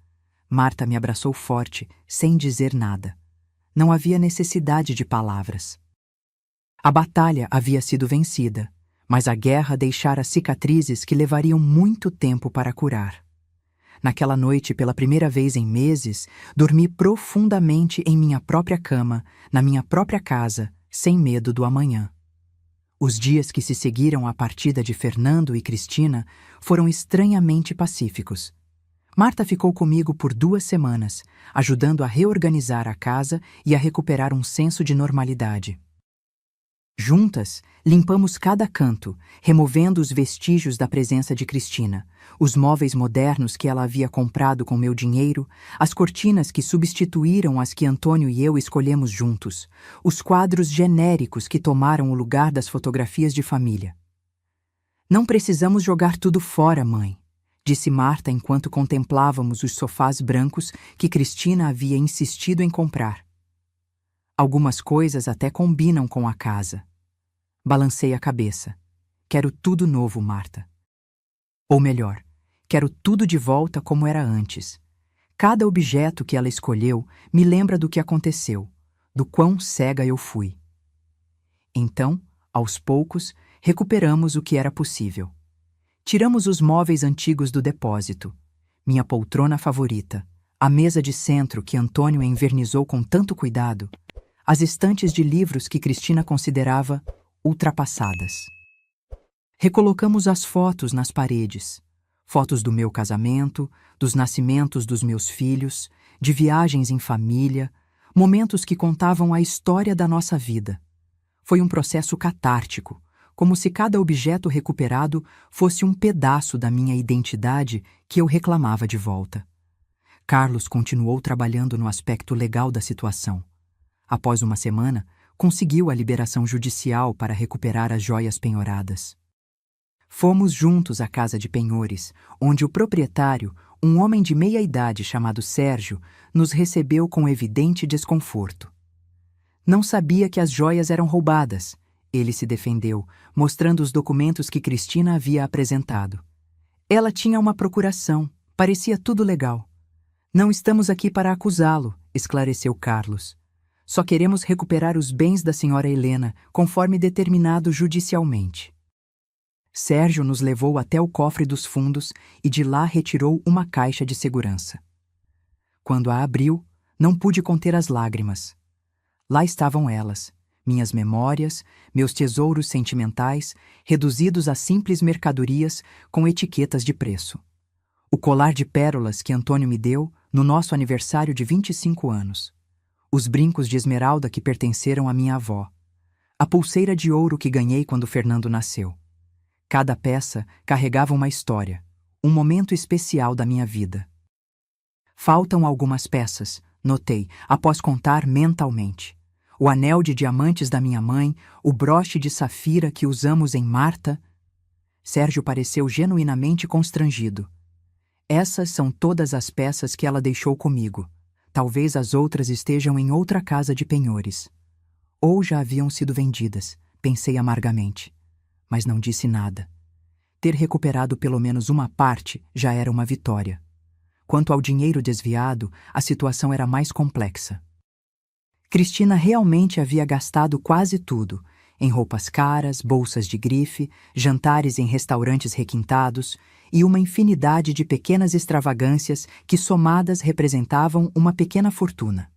Marta me abraçou forte, sem dizer nada. Não havia necessidade de palavras. A batalha havia sido vencida, mas a guerra deixara cicatrizes que levariam muito tempo para curar. Naquela noite, pela primeira vez em meses, dormi profundamente em minha própria cama, na minha própria casa, sem medo do amanhã. Os dias que se seguiram à partida de Fernando e Cristina foram estranhamente pacíficos. Marta ficou comigo por 2 semanas, ajudando a reorganizar a casa e a recuperar um senso de normalidade. Juntas, limpamos cada canto, removendo os vestígios da presença de Cristina, os móveis modernos que ela havia comprado com meu dinheiro, as cortinas que substituíram as que Antônio e eu escolhemos juntos, os quadros genéricos que tomaram o lugar das fotografias de família. Não precisamos jogar tudo fora, mãe, disse Marta enquanto contemplávamos os sofás brancos que Cristina havia insistido em comprar. Algumas coisas até combinam com a casa. Balancei a cabeça. Quero tudo novo, Marta. Ou melhor, quero tudo de volta como era antes. Cada objeto que ela escolheu me lembra do que aconteceu, do quão cega eu fui. Então, aos poucos, recuperamos o que era possível. Tiramos os móveis antigos do depósito. Minha poltrona favorita, a mesa de centro que Antônio envernizou com tanto cuidado, as estantes de livros que Cristina considerava ultrapassadas. Recolocamos as fotos nas paredes. Fotos do meu casamento, dos nascimentos dos meus filhos, de viagens em família, momentos que contavam a história da nossa vida. Foi um processo catártico, como se cada objeto recuperado fosse um pedaço da minha identidade que eu reclamava de volta. Carlos continuou trabalhando no aspecto legal da situação. Após uma semana, conseguiu a liberação judicial para recuperar as joias penhoradas. Fomos juntos à casa de penhores, onde o proprietário, um homem de meia idade chamado Sérgio, nos recebeu com evidente desconforto. Não sabia que as joias eram roubadas, ele se defendeu, mostrando os documentos que Cristina havia apresentado. Ela tinha uma procuração, parecia tudo legal. Não estamos aqui para acusá-lo, esclareceu Carlos. Só queremos recuperar os bens da senhora Helena, conforme determinado judicialmente. Sérgio nos levou até o cofre dos fundos e de lá retirou uma caixa de segurança. Quando a abriu, não pude conter as lágrimas. Lá estavam elas, minhas memórias, meus tesouros sentimentais, reduzidos a simples mercadorias com etiquetas de preço. O colar de pérolas que Antônio me deu no nosso aniversário de 25 anos. Os brincos de esmeralda que pertenceram à minha avó. A pulseira de ouro que ganhei quando Fernando nasceu. Cada peça carregava uma história, um momento especial da minha vida. Faltam algumas peças, notei, após contar mentalmente. O anel de diamantes da minha mãe, o broche de safira que usamos em Marta. Sérgio pareceu genuinamente constrangido. Essas são todas as peças que ela deixou comigo. Talvez as outras estejam em outra casa de penhores. Ou já haviam sido vendidas, pensei amargamente. Mas não disse nada. Ter recuperado pelo menos uma parte já era uma vitória. Quanto ao dinheiro desviado, a situação era mais complexa. Cristina realmente havia gastado quase tudo, em roupas caras, bolsas de grife, jantares em restaurantes requintados e uma infinidade de pequenas extravagâncias que somadas representavam uma pequena fortuna.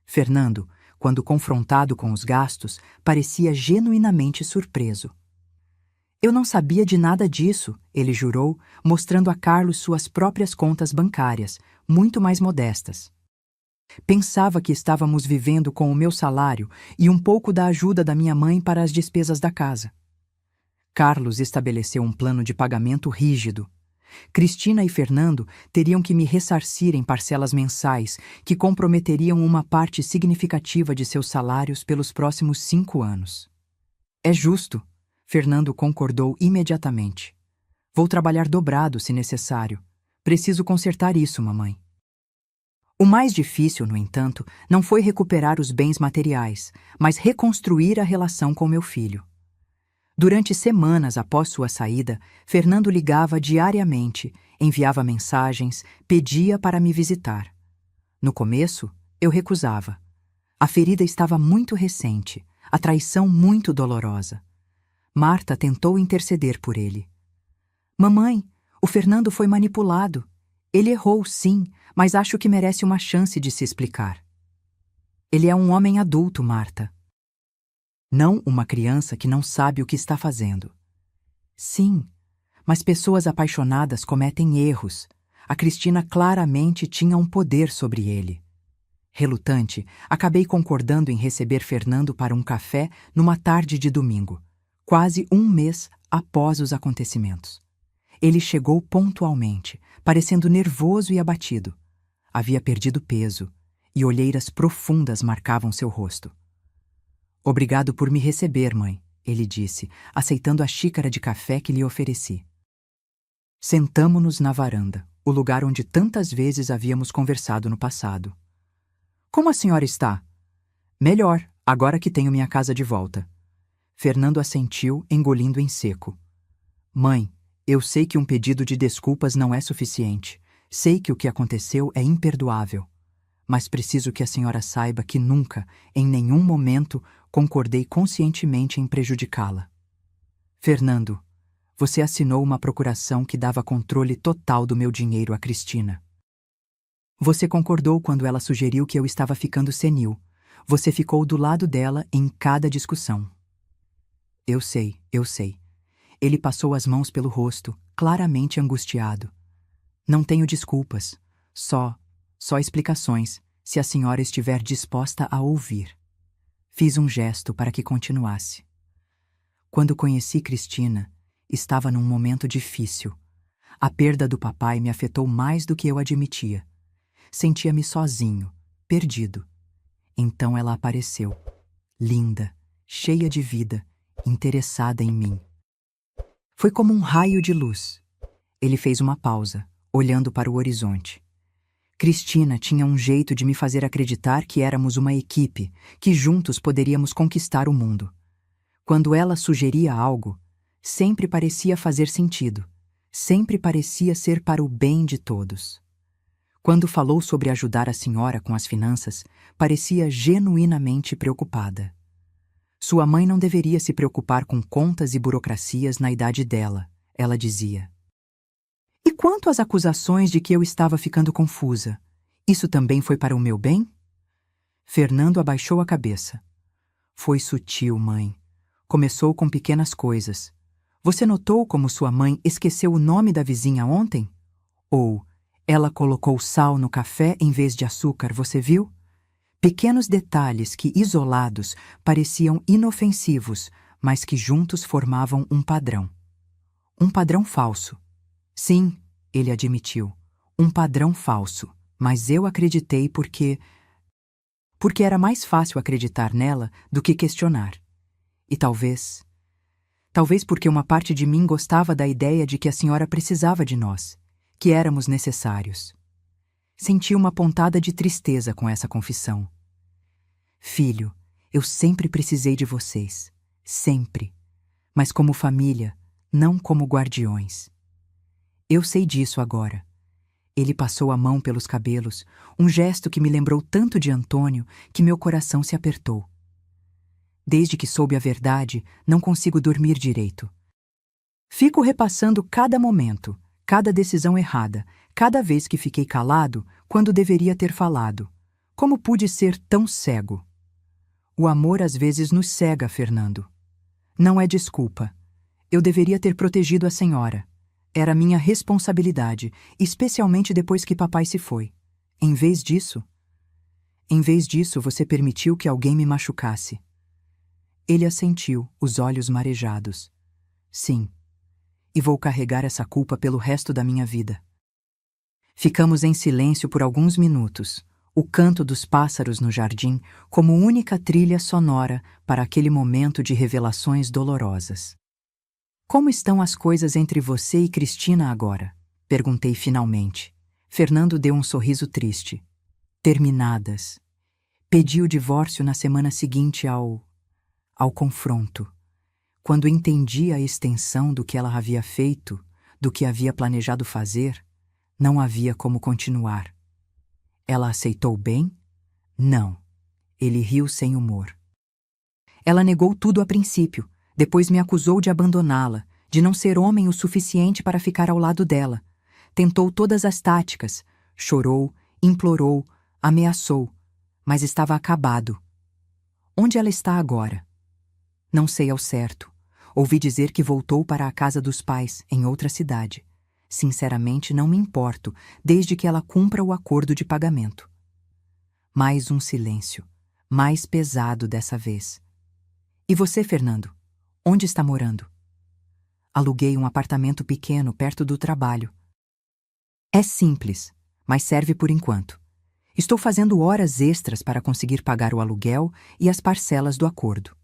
Fernando, quando confrontado com os gastos, parecia genuinamente surpreso. Eu não sabia de nada disso, ele jurou, mostrando a Carlos suas próprias contas bancárias, muito mais modestas. Pensava que estávamos vivendo com o meu salário e um pouco da ajuda da minha mãe para as despesas da casa. Carlos estabeleceu um plano de pagamento rígido. Cristina e Fernando teriam que me ressarcir em parcelas mensais que comprometeriam uma parte significativa de seus salários pelos próximos 5 anos. É justo, Fernando concordou imediatamente. Vou trabalhar dobrado se necessário. Preciso consertar isso, mamãe. O mais difícil, no entanto, não foi recuperar os bens materiais, mas reconstruir a relação com meu filho. Durante semanas após sua saída, Fernando ligava diariamente, enviava mensagens, pedia para me visitar. No começo, eu recusava. A ferida estava muito recente, a traição muito dolorosa. Marta tentou interceder por ele. Mamãe, o Fernando foi manipulado. Ele errou, sim, mas acho que merece uma chance de se explicar. Ele é um homem adulto, Marta. Não uma criança que não sabe o que está fazendo. Sim, mas pessoas apaixonadas cometem erros. A Cristina claramente tinha um poder sobre ele. Relutante, acabei concordando em receber Fernando para um café numa tarde de domingo, quase um mês após os acontecimentos. Ele chegou pontualmente, parecendo nervoso e abatido. Havia perdido peso, e olheiras profundas marcavam seu rosto. Obrigado por me receber, mãe, ele disse, aceitando a xícara de café que lhe ofereci. Sentamo-nos na varanda, o lugar onde tantas vezes havíamos conversado no passado. Como a senhora está? Melhor, agora que tenho minha casa de volta. Fernando assentiu, engolindo em seco. Mãe, eu sei que um pedido de desculpas não é suficiente. Sei que o que aconteceu é imperdoável. Mas preciso que a senhora saiba que nunca, em nenhum momento, concordei conscientemente em prejudicá-la. Fernando, você assinou uma procuração que dava controle total do meu dinheiro a Cristina. Você concordou quando ela sugeriu que eu estava ficando senil. Você ficou do lado dela em cada discussão. Eu sei, eu sei. Ele passou as mãos pelo rosto, claramente angustiado. Não tenho desculpas, só explicações, se a senhora estiver disposta a ouvir. Fiz um gesto para que continuasse. Quando conheci Cristina, estava num momento difícil. A perda do papai me afetou mais do que eu admitia. Sentia-me sozinho, perdido. Então ela apareceu, linda, cheia de vida, interessada em mim. Foi como um raio de luz. Ele fez uma pausa, olhando para o horizonte. Cristina tinha um jeito de me fazer acreditar que éramos uma equipe, que juntos poderíamos conquistar o mundo. Quando ela sugeria algo, sempre parecia fazer sentido, sempre parecia ser para o bem de todos. Quando falou sobre ajudar a senhora com as finanças, parecia genuinamente preocupada. Sua mãe não deveria se preocupar com contas e burocracias na idade dela, ela dizia. E quanto às acusações de que eu estava ficando confusa, isso também foi para o meu bem? Fernando abaixou a cabeça. Foi sutil, mãe. Começou com pequenas coisas. Você notou como sua mãe esqueceu o nome da vizinha ontem? Ou ela colocou sal no café em vez de açúcar, você viu? Pequenos detalhes que, isolados, pareciam inofensivos, mas que juntos formavam um padrão. Um padrão falso. Sim, ele admitiu. Um padrão falso. Mas eu acreditei porque era mais fácil acreditar nela do que questionar. E talvez porque uma parte de mim gostava da ideia de que a senhora precisava de nós, que éramos necessários. Senti uma pontada de tristeza com essa confissão. Filho, eu sempre precisei de vocês. Sempre. Mas como família, não como guardiões. Eu sei disso agora. Ele passou a mão pelos cabelos, um gesto que me lembrou tanto de Antônio que meu coração se apertou. Desde que soube a verdade, não consigo dormir direito. Fico repassando cada momento, cada decisão errada, cada vez que fiquei calado quando deveria ter falado. Como pude ser tão cego? O amor às vezes nos cega, Fernando. Não é desculpa. Eu deveria ter protegido a senhora. Era minha responsabilidade, especialmente depois que papai se foi. Em vez disso, você permitiu que alguém me machucasse. Ele assentiu, os olhos marejados. Sim, e vou carregar essa culpa pelo resto da minha vida. Ficamos em silêncio por alguns minutos, o canto dos pássaros no jardim como única trilha sonora para aquele momento de revelações dolorosas. Como estão as coisas entre você e Cristina agora? Perguntei finalmente. Fernando deu um sorriso triste. Terminadas. Pedi o divórcio na semana seguinte ao confronto. Quando entendi a extensão do que ela havia feito, do que havia planejado fazer, não havia como continuar. Ela aceitou bem? Não. Ele riu sem humor. Ela negou tudo a princípio, depois me acusou de abandoná-la, de não ser homem o suficiente para ficar ao lado dela. Tentou todas as táticas, chorou, implorou, ameaçou, mas estava acabado. Onde ela está agora? Não sei ao certo. Ouvi dizer que voltou para a casa dos pais, em outra cidade. Sinceramente, não me importo, desde que ela cumpra o acordo de pagamento. Mais um silêncio, mais pesado dessa vez. E você, Fernando? Onde está morando? Aluguei um apartamento pequeno perto do trabalho. É simples, mas serve por enquanto. Estou fazendo horas extras para conseguir pagar o aluguel e as parcelas do acordo.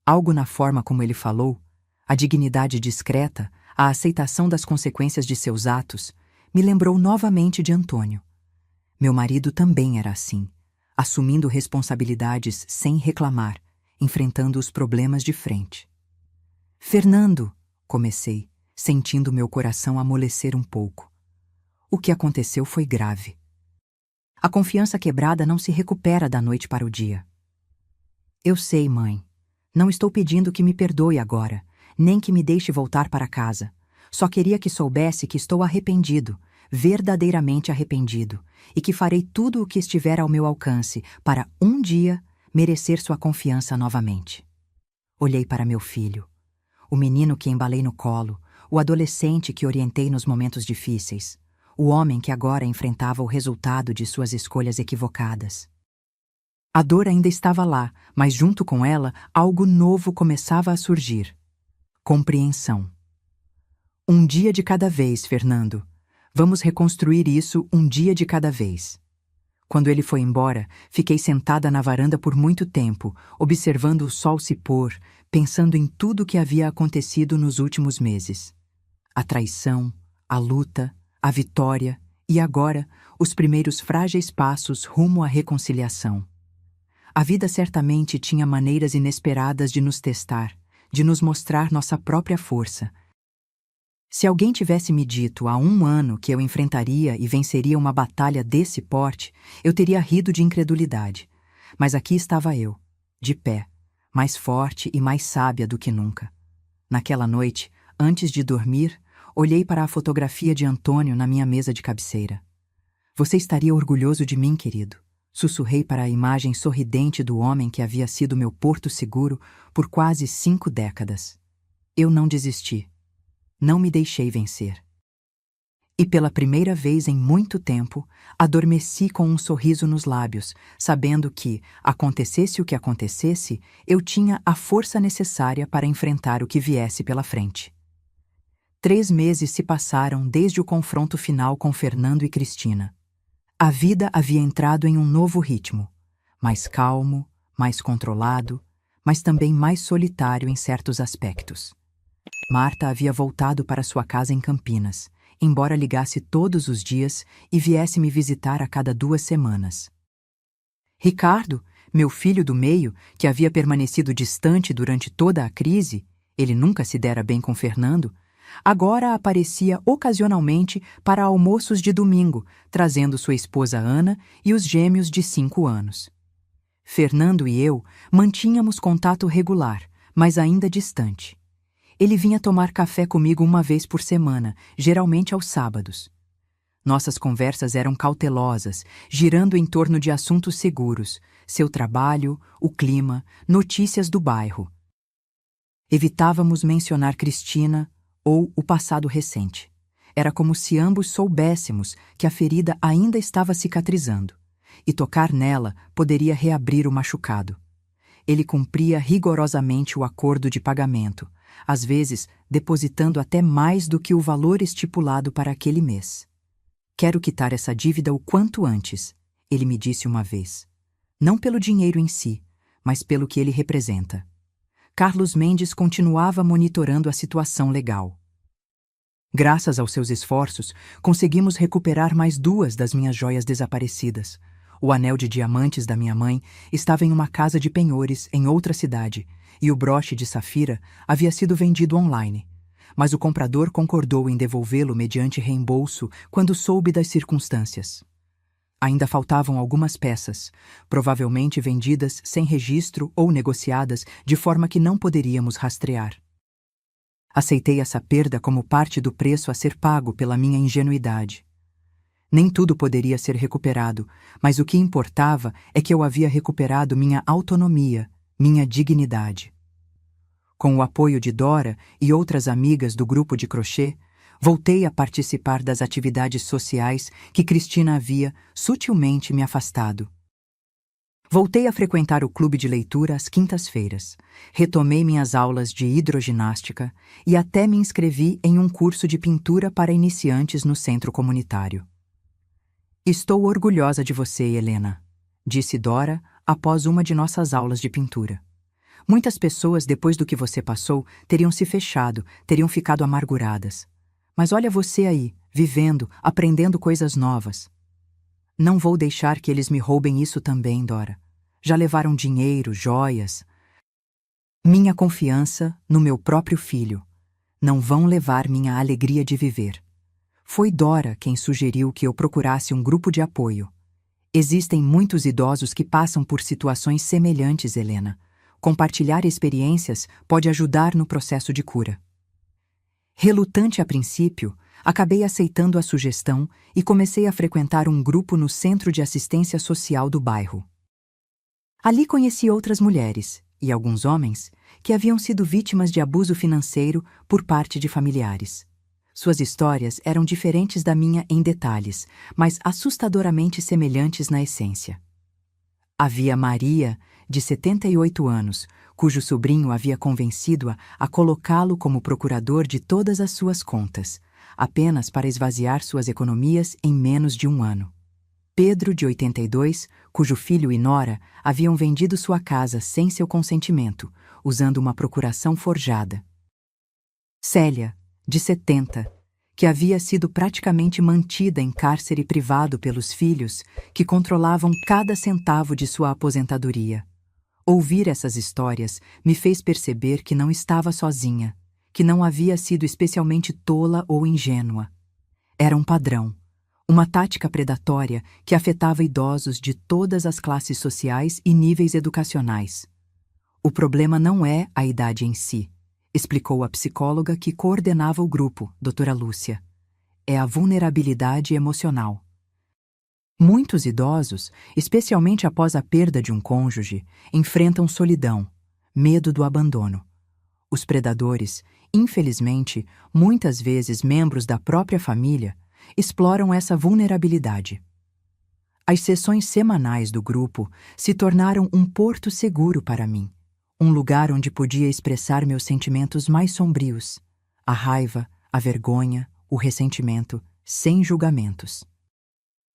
Algo na forma como ele falou, a dignidade discreta, a aceitação das consequências de seus atos, me lembrou novamente de Antônio. Meu marido também era assim, assumindo responsabilidades sem reclamar, enfrentando os problemas de frente. Fernando, comecei, sentindo meu coração amolecer um pouco. O que aconteceu foi grave. A confiança quebrada não se recupera da noite para o dia. Eu sei, mãe. Não estou pedindo que me perdoe agora, nem que me deixe voltar para casa. Só queria que soubesse que estou arrependido, verdadeiramente arrependido, e que farei tudo o que estiver ao meu alcance para, um dia, merecer sua confiança novamente. Olhei para meu filho, o menino que embalei no colo, o adolescente que orientei nos momentos difíceis, o homem que agora enfrentava o resultado de suas escolhas equivocadas. A dor ainda estava lá, mas junto com ela, algo novo começava a surgir. Compreensão. Um dia de cada vez, Fernando. Vamos reconstruir isso um dia de cada vez. Quando ele foi embora, fiquei sentada na varanda por muito tempo, observando o sol se pôr, pensando em tudo o que havia acontecido nos últimos meses. A traição, a luta, a vitória e agora os primeiros frágeis passos rumo à reconciliação. A vida certamente tinha maneiras inesperadas de nos testar, de nos mostrar nossa própria força. Se alguém tivesse me dito há 1 ano que eu enfrentaria e venceria uma batalha desse porte, eu teria rido de incredulidade. Mas aqui estava eu, de pé, mais forte e mais sábia do que nunca. Naquela noite, antes de dormir, olhei para a fotografia de Antônio na minha mesa de cabeceira. Você estaria orgulhoso de mim, querido. Sussurrei para a imagem sorridente do homem que havia sido meu porto seguro por quase 5 décadas. Eu não desisti. Não me deixei vencer. E pela primeira vez em muito tempo, adormeci com um sorriso nos lábios, sabendo que, acontecesse o que acontecesse, eu tinha a força necessária para enfrentar o que viesse pela frente. 3 meses se passaram desde o confronto final com Fernando e Cristina. A vida havia entrado em um novo ritmo, mais calmo, mais controlado, mas também mais solitário em certos aspectos. Marta havia voltado para sua casa em Campinas, embora ligasse todos os dias e viesse me visitar a cada 2 semanas. Ricardo, meu filho do meio, que havia permanecido distante durante toda a crise, ele nunca se dera bem com Fernando, agora aparecia ocasionalmente para almoços de domingo, trazendo sua esposa Ana e os gêmeos de 5 anos. Fernando e eu mantínhamos contato regular, mas ainda distante. Ele vinha tomar café comigo uma vez por semana, geralmente aos sábados. Nossas conversas eram cautelosas, girando em torno de assuntos seguros, seu trabalho, o clima, notícias do bairro. Evitávamos mencionar Cristina ou o passado recente. Era como se ambos soubéssemos que a ferida ainda estava cicatrizando, e tocar nela poderia reabrir o machucado. Ele cumpria rigorosamente o acordo de pagamento, às vezes depositando até mais do que o valor estipulado para aquele mês. "Quero quitar essa dívida o quanto antes", ele me disse uma vez. Não pelo dinheiro em si, mas pelo que ele representa. Carlos Mendes continuava monitorando a situação legal. Graças aos seus esforços, conseguimos recuperar mais 2 das minhas joias desaparecidas. O anel de diamantes da minha mãe estava em uma casa de penhores em outra cidade, e o broche de safira havia sido vendido online. Mas o comprador concordou em devolvê-lo mediante reembolso quando soube das circunstâncias. Ainda faltavam algumas peças, provavelmente vendidas sem registro ou negociadas de forma que não poderíamos rastrear. Aceitei essa perda como parte do preço a ser pago pela minha ingenuidade. Nem tudo poderia ser recuperado, mas o que importava é que eu havia recuperado minha autonomia, minha dignidade. Com o apoio de Dora e outras amigas do grupo de crochê, voltei a participar das atividades sociais que Cristina havia sutilmente me afastado. Voltei a frequentar o clube de leitura às quintas-feiras, retomei minhas aulas de hidroginástica e até me inscrevi em um curso de pintura para iniciantes no centro comunitário. "Estou orgulhosa de você, Helena", disse Dora após uma de nossas aulas de pintura. "Muitas pessoas, depois do que você passou, teriam se fechado, teriam ficado amarguradas. Mas olha você aí, vivendo, aprendendo coisas novas." "Não vou deixar que eles me roubem isso também, Dora. Já levaram dinheiro, joias. Minha confiança no meu próprio filho. Não vão levar minha alegria de viver." Foi Dora quem sugeriu que eu procurasse um grupo de apoio. Existem muitos idosos que passam por situações semelhantes, Helena. Compartilhar experiências pode ajudar no processo de cura. Relutante a princípio, acabei aceitando a sugestão e comecei a frequentar um grupo no Centro de Assistência Social do bairro. Ali conheci outras mulheres, e alguns homens, que haviam sido vítimas de abuso financeiro por parte de familiares. Suas histórias eram diferentes da minha em detalhes, mas assustadoramente semelhantes na essência. Havia Maria, de 78 anos, cujo sobrinho havia convencido-a a colocá-lo como procurador de todas as suas contas, apenas para esvaziar suas economias em menos de 1 ano. Pedro, de 82, cujo filho e nora haviam vendido sua casa sem seu consentimento, usando uma procuração forjada. Célia, de 70, que havia sido praticamente mantida em cárcere privado pelos filhos, que controlavam cada centavo de sua aposentadoria. Ouvir essas histórias me fez perceber que não estava sozinha, que não havia sido especialmente tola ou ingênua. Era um padrão, uma tática predatória que afetava idosos de todas as classes sociais e níveis educacionais. "O problema não é a idade em si", explicou a psicóloga que coordenava o grupo, doutora Lúcia. "É a vulnerabilidade emocional." Muitos idosos, especialmente após a perda de um cônjuge, enfrentam solidão, medo do abandono. Os predadores, infelizmente, muitas vezes membros da própria família, exploram essa vulnerabilidade. As sessões semanais do grupo se tornaram um porto seguro para mim, um lugar onde podia expressar meus sentimentos mais sombrios, a raiva, a vergonha, o ressentimento, sem julgamentos.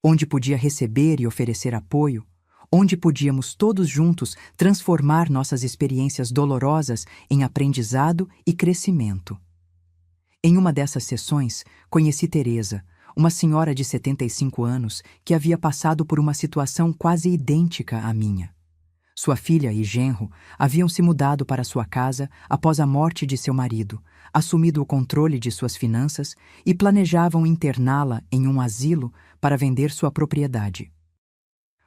Onde podia receber e oferecer apoio, onde podíamos todos juntos transformar nossas experiências dolorosas em aprendizado e crescimento. Em uma dessas sessões, conheci Teresa, uma senhora de 75 anos que havia passado por uma situação quase idêntica à minha. Sua filha e genro haviam se mudado para sua casa após a morte de seu marido, assumido o controle de suas finanças e planejavam interná-la em um asilo para vender sua propriedade.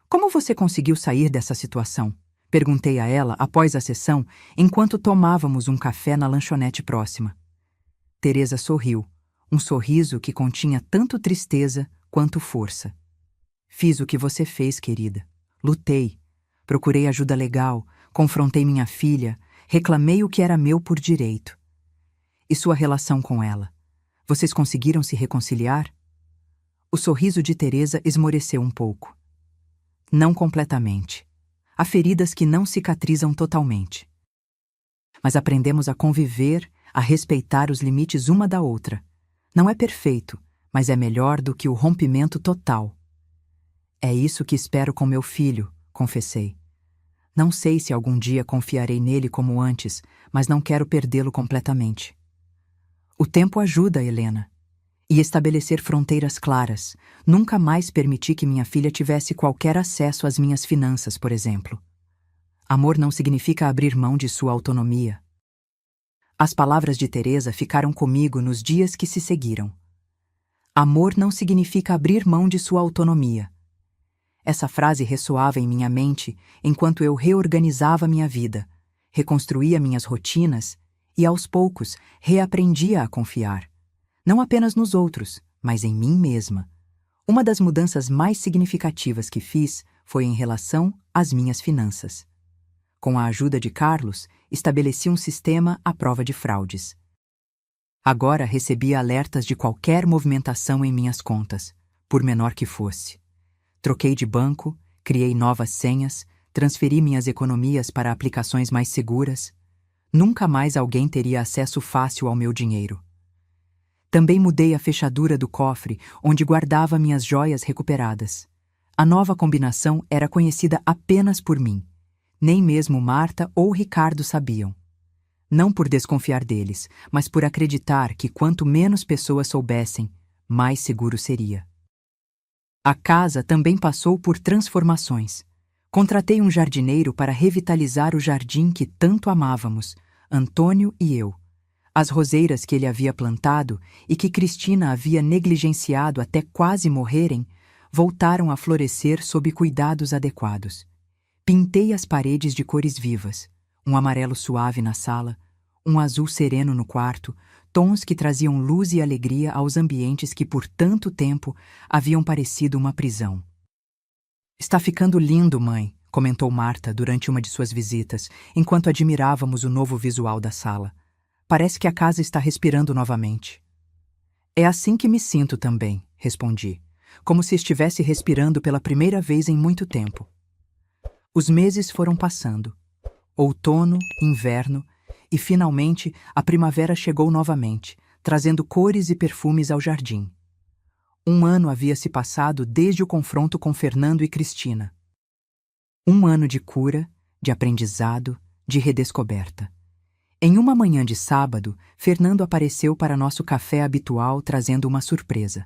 Como você conseguiu sair dessa situação? Perguntei a ela após a sessão, enquanto tomávamos um café na lanchonete próxima. Teresa sorriu, um sorriso que continha tanto tristeza quanto força. Fiz o que você fez, querida. Lutei. Procurei ajuda legal, confrontei minha filha, reclamei o que era meu por direito. E sua relação com ela? Vocês conseguiram se reconciliar? O sorriso de Teresa esmoreceu um pouco. Não completamente. Há feridas que não cicatrizam totalmente. Mas aprendemos a conviver, a respeitar os limites uma da outra. Não é perfeito, mas é melhor do que o rompimento total. É isso que espero com meu filho, confessei. Não sei se algum dia confiarei nele como antes, mas não quero perdê-lo completamente. O tempo ajuda, Helena. E estabelecer fronteiras claras. Nunca mais permiti que minha filha tivesse qualquer acesso às minhas finanças, por exemplo. Amor não significa abrir mão de sua autonomia. As palavras de Teresa ficaram comigo nos dias que se seguiram. Amor não significa abrir mão de sua autonomia. Essa frase ressoava em minha mente enquanto eu reorganizava minha vida, reconstruía minhas rotinas e, aos poucos, reaprendia a confiar. Não apenas nos outros, mas em mim mesma. Uma das mudanças mais significativas que fiz foi em relação às minhas finanças. Com a ajuda de Carlos, estabeleci um sistema à prova de fraudes. Agora recebia alertas de qualquer movimentação em minhas contas, por menor que fosse. Troquei de banco, criei novas senhas, transferi minhas economias para aplicações mais seguras. Nunca mais alguém teria acesso fácil ao meu dinheiro. Também mudei a fechadura do cofre onde guardava minhas joias recuperadas. A nova combinação era conhecida apenas por mim. Nem mesmo Marta ou Ricardo sabiam. Não por desconfiar deles, mas por acreditar que quanto menos pessoas soubessem, mais seguro seria. A casa também passou por transformações. Contratei um jardineiro para revitalizar o jardim que tanto amávamos, Antônio e eu. As roseiras que ele havia plantado e que Cristina havia negligenciado até quase morrerem, voltaram a florescer sob cuidados adequados. Pintei as paredes de cores vivas, um amarelo suave na sala, um azul sereno no quarto, tons que traziam luz e alegria aos ambientes que por tanto tempo haviam parecido uma prisão. Está ficando lindo, mãe, comentou Marta durante uma de suas visitas, enquanto admirávamos o novo visual da sala. Parece que a casa está respirando novamente. É assim que me sinto também, respondi, como se estivesse respirando pela primeira vez em muito tempo. Os meses foram passando. Outono, inverno, e finalmente a primavera chegou novamente, trazendo cores e perfumes ao jardim. Um ano havia se passado desde o confronto com Fernando e Cristina. Um ano de cura, de aprendizado, de redescoberta. Em uma manhã de sábado, Fernando apareceu para nosso café habitual trazendo uma surpresa.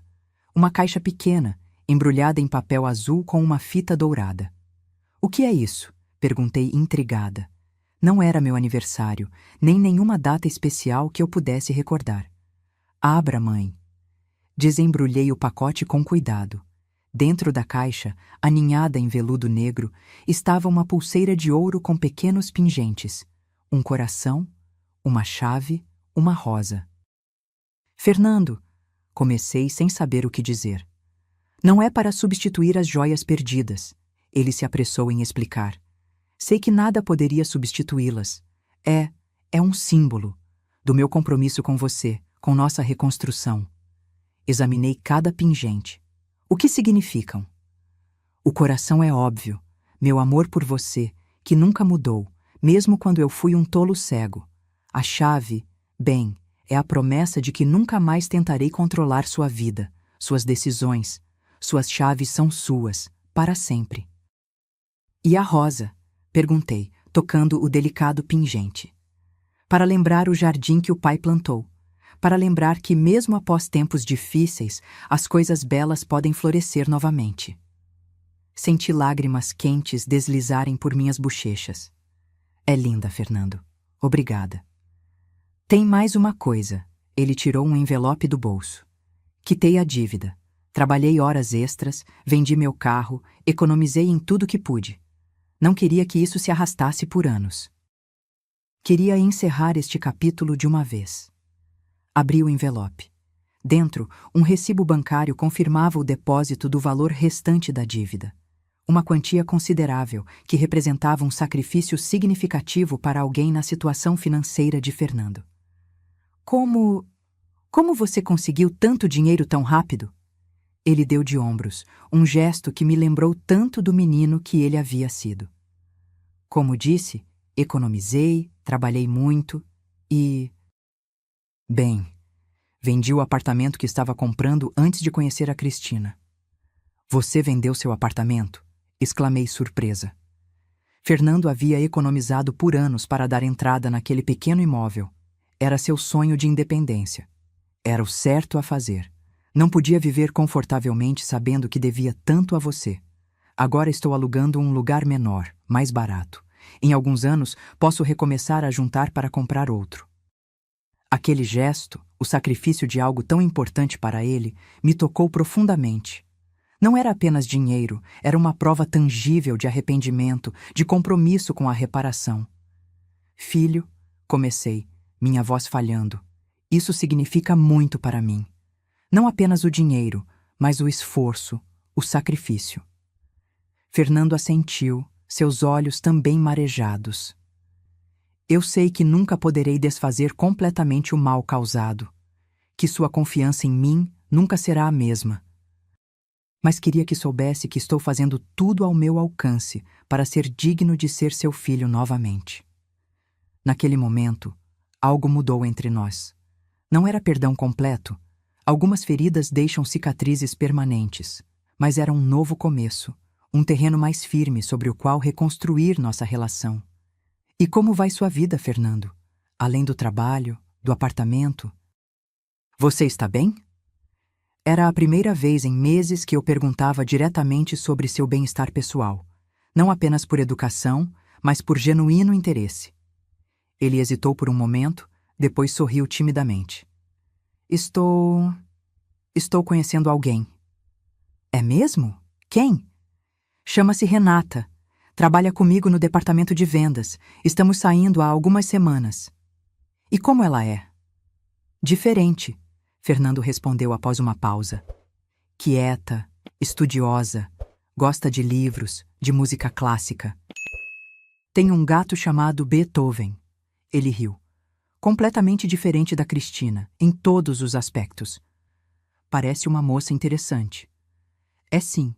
Uma caixa pequena, embrulhada em papel azul com uma fita dourada. O que é isso? Perguntei intrigada. Não era meu aniversário, nem nenhuma data especial que eu pudesse recordar. Abra, mãe. Desembrulhei o pacote com cuidado. Dentro da caixa, aninhada em veludo negro, estava uma pulseira de ouro com pequenos pingentes, um coração, uma chave, uma rosa. Fernando, comecei sem saber o que dizer. Não é para substituir as joias perdidas, ele se apressou em explicar. Sei que nada poderia substituí-las. É um símbolo do meu compromisso com você, com nossa reconstrução. Examinei cada pingente. O que significam? O coração é óbvio, meu amor por você, que nunca mudou, mesmo quando eu fui um tolo cego. A chave, bem, É a promessa de que nunca mais tentarei controlar sua vida, suas decisões. Suas chaves são suas, para sempre. E a rosa? Perguntei, tocando o delicado pingente. Para lembrar o jardim que o pai plantou. Para lembrar que, mesmo após tempos difíceis, as coisas belas podem florescer novamente. Senti lágrimas quentes deslizarem por minhas bochechas. É linda, Fernando. Obrigada. Tem mais uma coisa. Ele tirou um envelope do bolso. Quitei a dívida. Trabalhei horas extras, vendi meu carro, economizei em tudo que pude. Não queria que isso se arrastasse por anos. Queria encerrar este capítulo de uma vez. Abri o envelope. Dentro, um recibo bancário confirmava o depósito do valor restante da dívida. Uma quantia considerável que representava um sacrifício significativo para alguém na situação financeira de Fernando. Como você conseguiu tanto dinheiro tão rápido? Ele deu de ombros, um gesto que me lembrou tanto do menino que ele havia sido. Como disse, economizei, trabalhei muito e... Bem, vendi o apartamento que estava comprando antes de conhecer a Cristina. Você vendeu seu apartamento? Exclamei surpresa. Fernando havia economizado por anos para dar entrada naquele pequeno imóvel. Era seu sonho de independência. Era o certo a fazer. Não podia viver confortavelmente sabendo que devia tanto a você. Agora estou alugando um lugar menor, mais barato. Em alguns anos, posso recomeçar a juntar para comprar outro. Aquele gesto, o sacrifício de algo tão importante para ele, me tocou profundamente. Não era apenas dinheiro, era uma prova tangível de arrependimento, de compromisso com a reparação. Filho, comecei, minha voz falhando. Isso significa muito para mim. Não apenas o dinheiro, mas o esforço, o sacrifício. Fernando assentiu, seus olhos também marejados. Eu sei que nunca poderei desfazer completamente o mal causado, que sua confiança em mim nunca será a mesma. Mas queria que soubesse que estou fazendo tudo ao meu alcance para ser digno de ser seu filho novamente. Naquele momento, algo mudou entre nós. Não era perdão completo. Algumas feridas deixam cicatrizes permanentes, mas era um novo começo, um terreno mais firme sobre o qual reconstruir nossa relação. E como vai sua vida, Fernando? Além do trabalho, do apartamento? Você está bem? Era a primeira vez em meses que eu perguntava diretamente sobre seu bem-estar pessoal, não apenas por educação, mas por genuíno interesse. Ele hesitou por um momento, depois sorriu timidamente. Estou conhecendo alguém. É mesmo? Quem? Chama-se Renata. Trabalha comigo no departamento de vendas. Estamos saindo há algumas semanas. E como ela é? Diferente, Fernando respondeu após uma pausa. Quieta, estudiosa, gosta de livros, de música clássica. Tem um gato chamado Beethoven. Ele riu. Completamente diferente da Cristina, em todos os aspectos. Parece uma moça interessante. É sim.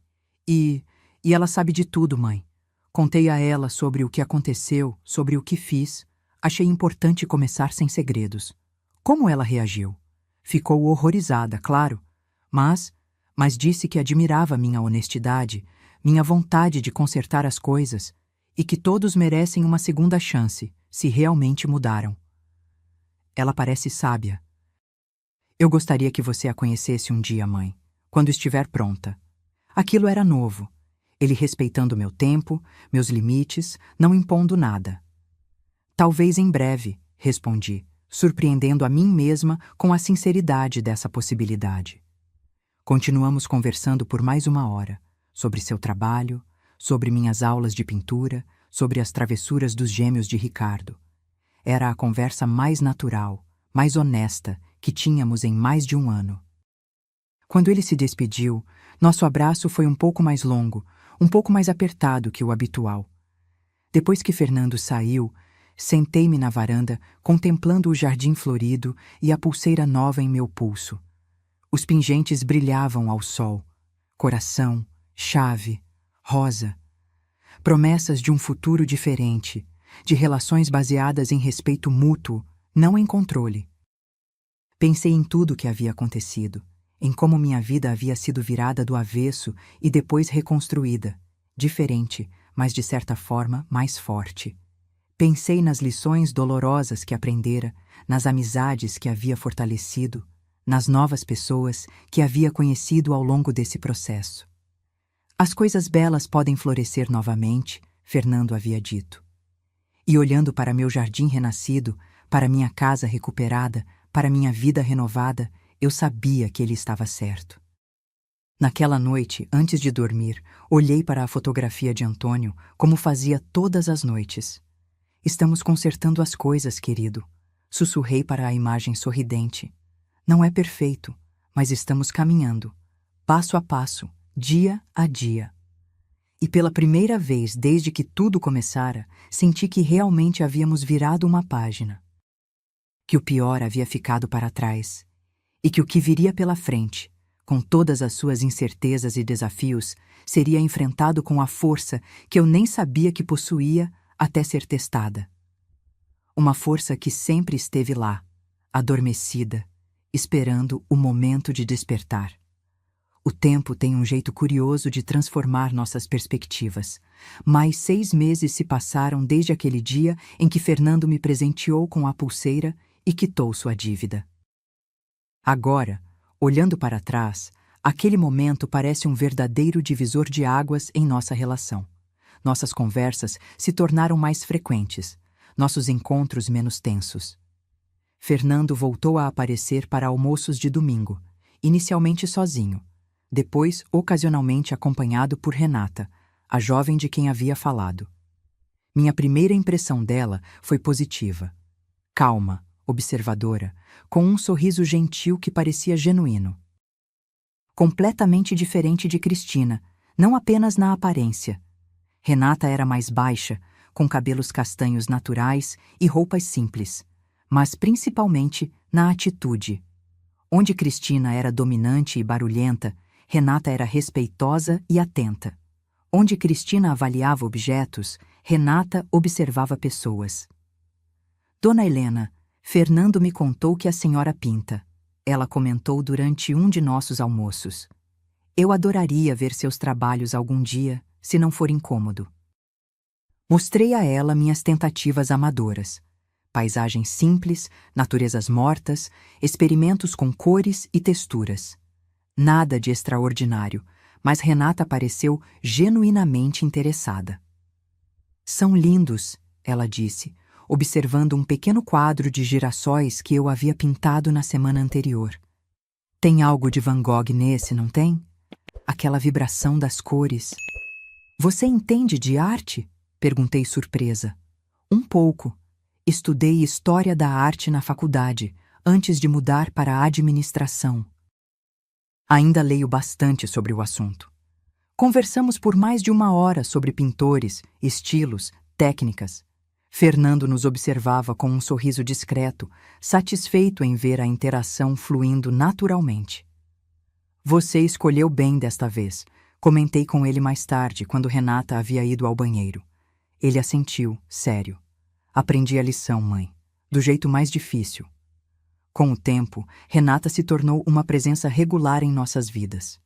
E ela sabe de tudo, mãe. Contei a ela sobre o que aconteceu, sobre o que fiz. Achei importante começar sem segredos. Como ela reagiu? Ficou horrorizada, claro. Mas disse que admirava minha honestidade, minha vontade de consertar as coisas e que todos merecem uma segunda chance, se realmente mudaram. Ela parece sábia. Eu gostaria que você a conhecesse um dia, mãe, quando estiver pronta. Aquilo era novo. Ele respeitando meu tempo, meus limites, não impondo nada. Talvez em breve, respondi, surpreendendo a mim mesma com a sinceridade dessa possibilidade. Continuamos conversando por mais uma hora, sobre seu trabalho, sobre minhas aulas de pintura, sobre as travessuras dos gêmeos de Ricardo. Era a conversa mais natural, mais honesta que tínhamos em mais de um ano. Quando ele se despediu, nosso abraço foi um pouco mais longo, um pouco mais apertado que o habitual. Depois que Fernando saiu, sentei-me na varanda, contemplando o jardim florido e a pulseira nova em meu pulso. Os pingentes brilhavam ao sol. Coração, chave, rosa. Promessas de um futuro diferente, de relações baseadas em respeito mútuo, não em controle. Pensei em tudo o que havia acontecido, em como minha vida havia sido virada do avesso e depois reconstruída, diferente, mas de certa forma mais forte. Pensei nas lições dolorosas que aprendera, nas amizades que havia fortalecido, nas novas pessoas que havia conhecido ao longo desse processo. As coisas belas podem florescer novamente, Fernando havia dito. E olhando para meu jardim renascido, para minha casa recuperada, para minha vida renovada, eu sabia que ele estava certo. Naquela noite, antes de dormir, olhei para a fotografia de Antônio, como fazia todas as noites. Estamos consertando as coisas, querido. Sussurrei para a imagem sorridente. Não é perfeito, mas estamos caminhando, passo a passo, dia a dia. E pela primeira vez desde que tudo começara, senti que realmente havíamos virado uma página. Que o pior havia ficado para trás. E que o que viria pela frente, com todas as suas incertezas e desafios, seria enfrentado com a força que eu nem sabia que possuía até ser testada. Uma força que sempre esteve lá, adormecida, esperando o momento de despertar. O tempo tem um jeito curioso de transformar nossas perspectivas. Mais 6 meses se passaram desde aquele dia em que Fernando me presenteou com a pulseira e quitou sua dívida. Agora, olhando para trás, aquele momento parece um verdadeiro divisor de águas em nossa relação. Nossas conversas se tornaram mais frequentes, nossos encontros menos tensos. Fernando voltou a aparecer para almoços de domingo, inicialmente sozinho, depois ocasionalmente acompanhado por Renata, a jovem de quem havia falado. Minha primeira impressão dela foi positiva. Calma, observadora, com um sorriso gentil que parecia genuíno. Completamente diferente de Cristina, não apenas na aparência. Renata era mais baixa, com cabelos castanhos naturais e roupas simples, mas principalmente na atitude. Onde Cristina era dominante e barulhenta, Renata era respeitosa e atenta. Onde Cristina avaliava objetos, Renata observava pessoas. Dona Helena, Fernando me contou que a senhora pinta. Ela comentou durante um de nossos almoços. Eu adoraria ver seus trabalhos algum dia, se não for incômodo. Mostrei a ela minhas tentativas amadoras. Paisagens simples, naturezas mortas, experimentos com cores e texturas. Nada de extraordinário, mas Renata pareceu genuinamente interessada. São lindos, ela disse, observando um pequeno quadro de girassóis que eu havia pintado na semana anterior. Tem algo de Van Gogh nesse, não tem? Aquela vibração das cores. Você entende de arte? Perguntei surpresa. Um pouco. Estudei História da Arte na faculdade, antes de mudar para a administração. Ainda leio bastante sobre o assunto. Conversamos por mais de 1 hora sobre pintores, estilos, técnicas. Fernando nos observava com um sorriso discreto, satisfeito em ver a interação fluindo naturalmente. Você escolheu bem desta vez, comentei com ele mais tarde, quando Renata havia ido ao banheiro. Ele assentiu, sério. Aprendi a lição, mãe, do jeito mais difícil. Com o tempo, Renata se tornou uma presença regular em nossas vidas.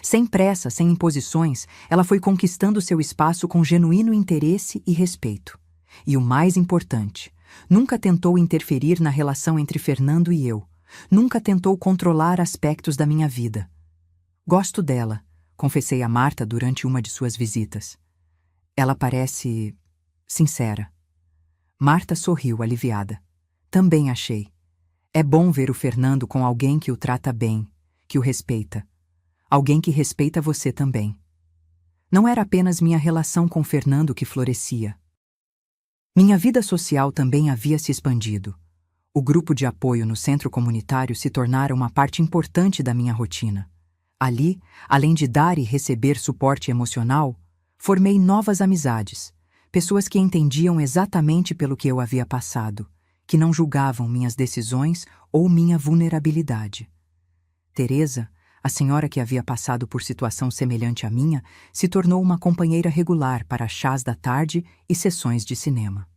Sem pressa, sem imposições, ela foi conquistando seu espaço com genuíno interesse e respeito. E o mais importante, nunca tentou interferir na relação entre Fernando e eu. Nunca tentou controlar aspectos da minha vida. Gosto dela, confessei a Marta durante uma de suas visitas. Ela parece sincera. Marta sorriu aliviada. Também achei. É bom ver o Fernando com alguém que o trata bem, que o respeita. Alguém que respeita você também. Não era apenas minha relação com Fernando que florescia. Minha vida social também havia se expandido. O grupo de apoio no centro comunitário se tornara uma parte importante da minha rotina. Ali, além de dar e receber suporte emocional, formei novas amizades, pessoas que entendiam exatamente pelo que eu havia passado, que não julgavam minhas decisões ou minha vulnerabilidade. Teresa, a senhora que havia passado por situação semelhante à minha, se tornou uma companheira regular para chás da tarde e sessões de cinema.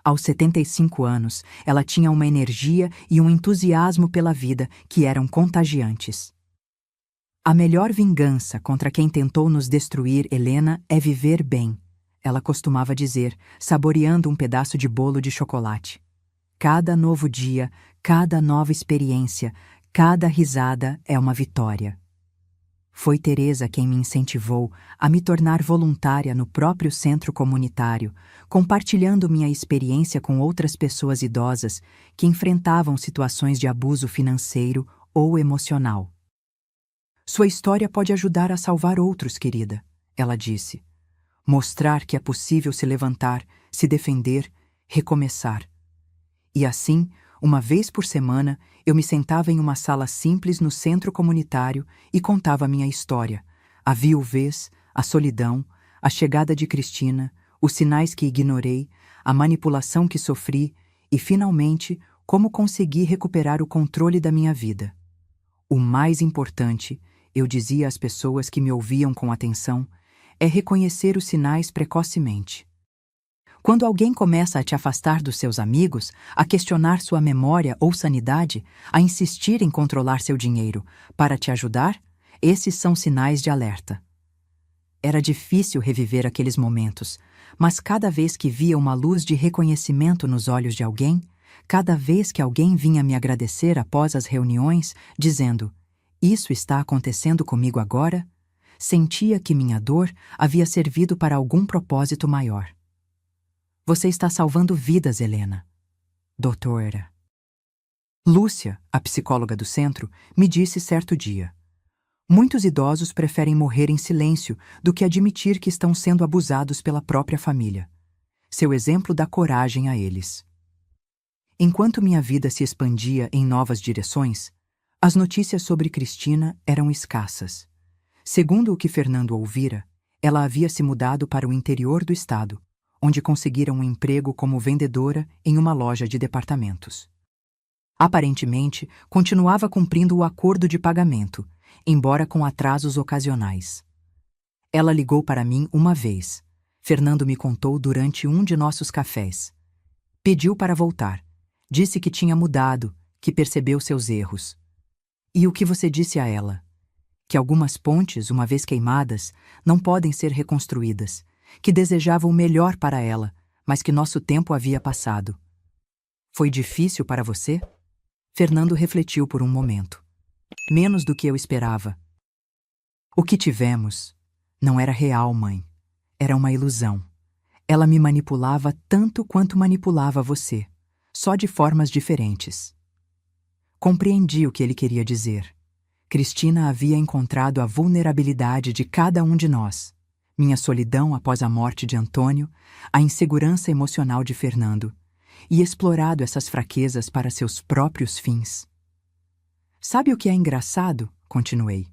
Aos 75 anos, ela tinha uma energia e um entusiasmo pela vida que eram contagiantes. A melhor vingança contra quem tentou nos destruir, Helena, é viver bem, ela costumava dizer, saboreando um pedaço de bolo de chocolate. Cada novo dia, cada nova experiência, cada risada é uma vitória. Foi Teresa quem me incentivou a me tornar voluntária no próprio centro comunitário, compartilhando minha experiência com outras pessoas idosas que enfrentavam situações de abuso financeiro ou emocional. Sua história pode ajudar a salvar outros, querida, ela disse. Mostrar que é possível se levantar, se defender, recomeçar. E assim, uma vez por semana, eu me sentava em uma sala simples no centro comunitário e contava minha história, a viuvez, a solidão, a chegada de Cristina, os sinais que ignorei, a manipulação que sofri e, finalmente, como consegui recuperar o controle da minha vida. O mais importante, eu dizia às pessoas que me ouviam com atenção, é reconhecer os sinais precocemente. Quando alguém começa a te afastar dos seus amigos, a questionar sua memória ou sanidade, a insistir em controlar seu dinheiro para te ajudar, esses são sinais de alerta. Era difícil reviver aqueles momentos, mas cada vez que via uma luz de reconhecimento nos olhos de alguém, cada vez que alguém vinha me agradecer após as reuniões, dizendo: "Isso está acontecendo comigo agora", sentia que minha dor havia servido para algum propósito maior. Você está salvando vidas, Helena. Doutora. Lúcia, a psicóloga do centro, me disse certo dia: muitos idosos preferem morrer em silêncio do que admitir que estão sendo abusados pela própria família. Seu exemplo dá coragem a eles. Enquanto minha vida se expandia em novas direções, as notícias sobre Cristina eram escassas. Segundo o que Fernando ouvira, ela havia se mudado para o interior do estado, onde conseguira um emprego como vendedora em uma loja de departamentos. Aparentemente, continuava cumprindo o acordo de pagamento, embora com atrasos ocasionais. Ela ligou para mim uma vez. Fernando me contou durante um de nossos cafés. Pediu para voltar. Disse que tinha mudado, que percebeu seus erros. E o que você disse a ela? Que algumas pontes, uma vez queimadas, não podem ser reconstruídas, que desejava o melhor para ela, mas que nosso tempo havia passado. Foi difícil para você? Fernando refletiu por um momento. Menos do que eu esperava. O que tivemos não era real, mãe. Era uma ilusão. Ela me manipulava tanto quanto manipulava você, só de formas diferentes. Compreendi o que ele queria dizer. Cristina havia encontrado a vulnerabilidade de cada um de nós. Minha solidão após a morte de Antônio, a insegurança emocional de Fernando, e explorado essas fraquezas para seus próprios fins. Sabe o que é engraçado? Continuei.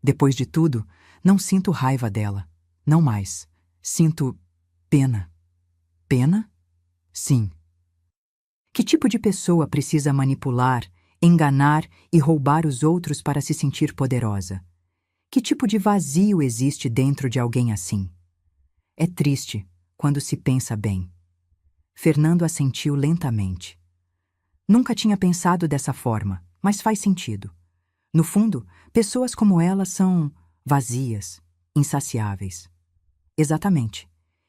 Depois de tudo, não sinto raiva dela. Não mais. Sinto pena. Pena? Sim. Que tipo de pessoa precisa manipular, enganar e roubar os outros para se sentir poderosa? Que tipo de vazio existe dentro de alguém assim? É triste quando se pensa bem. Fernando assentiu lentamente. Nunca tinha pensado dessa forma, mas faz sentido. No fundo, pessoas como ela são vazias, insaciáveis. Exatamente.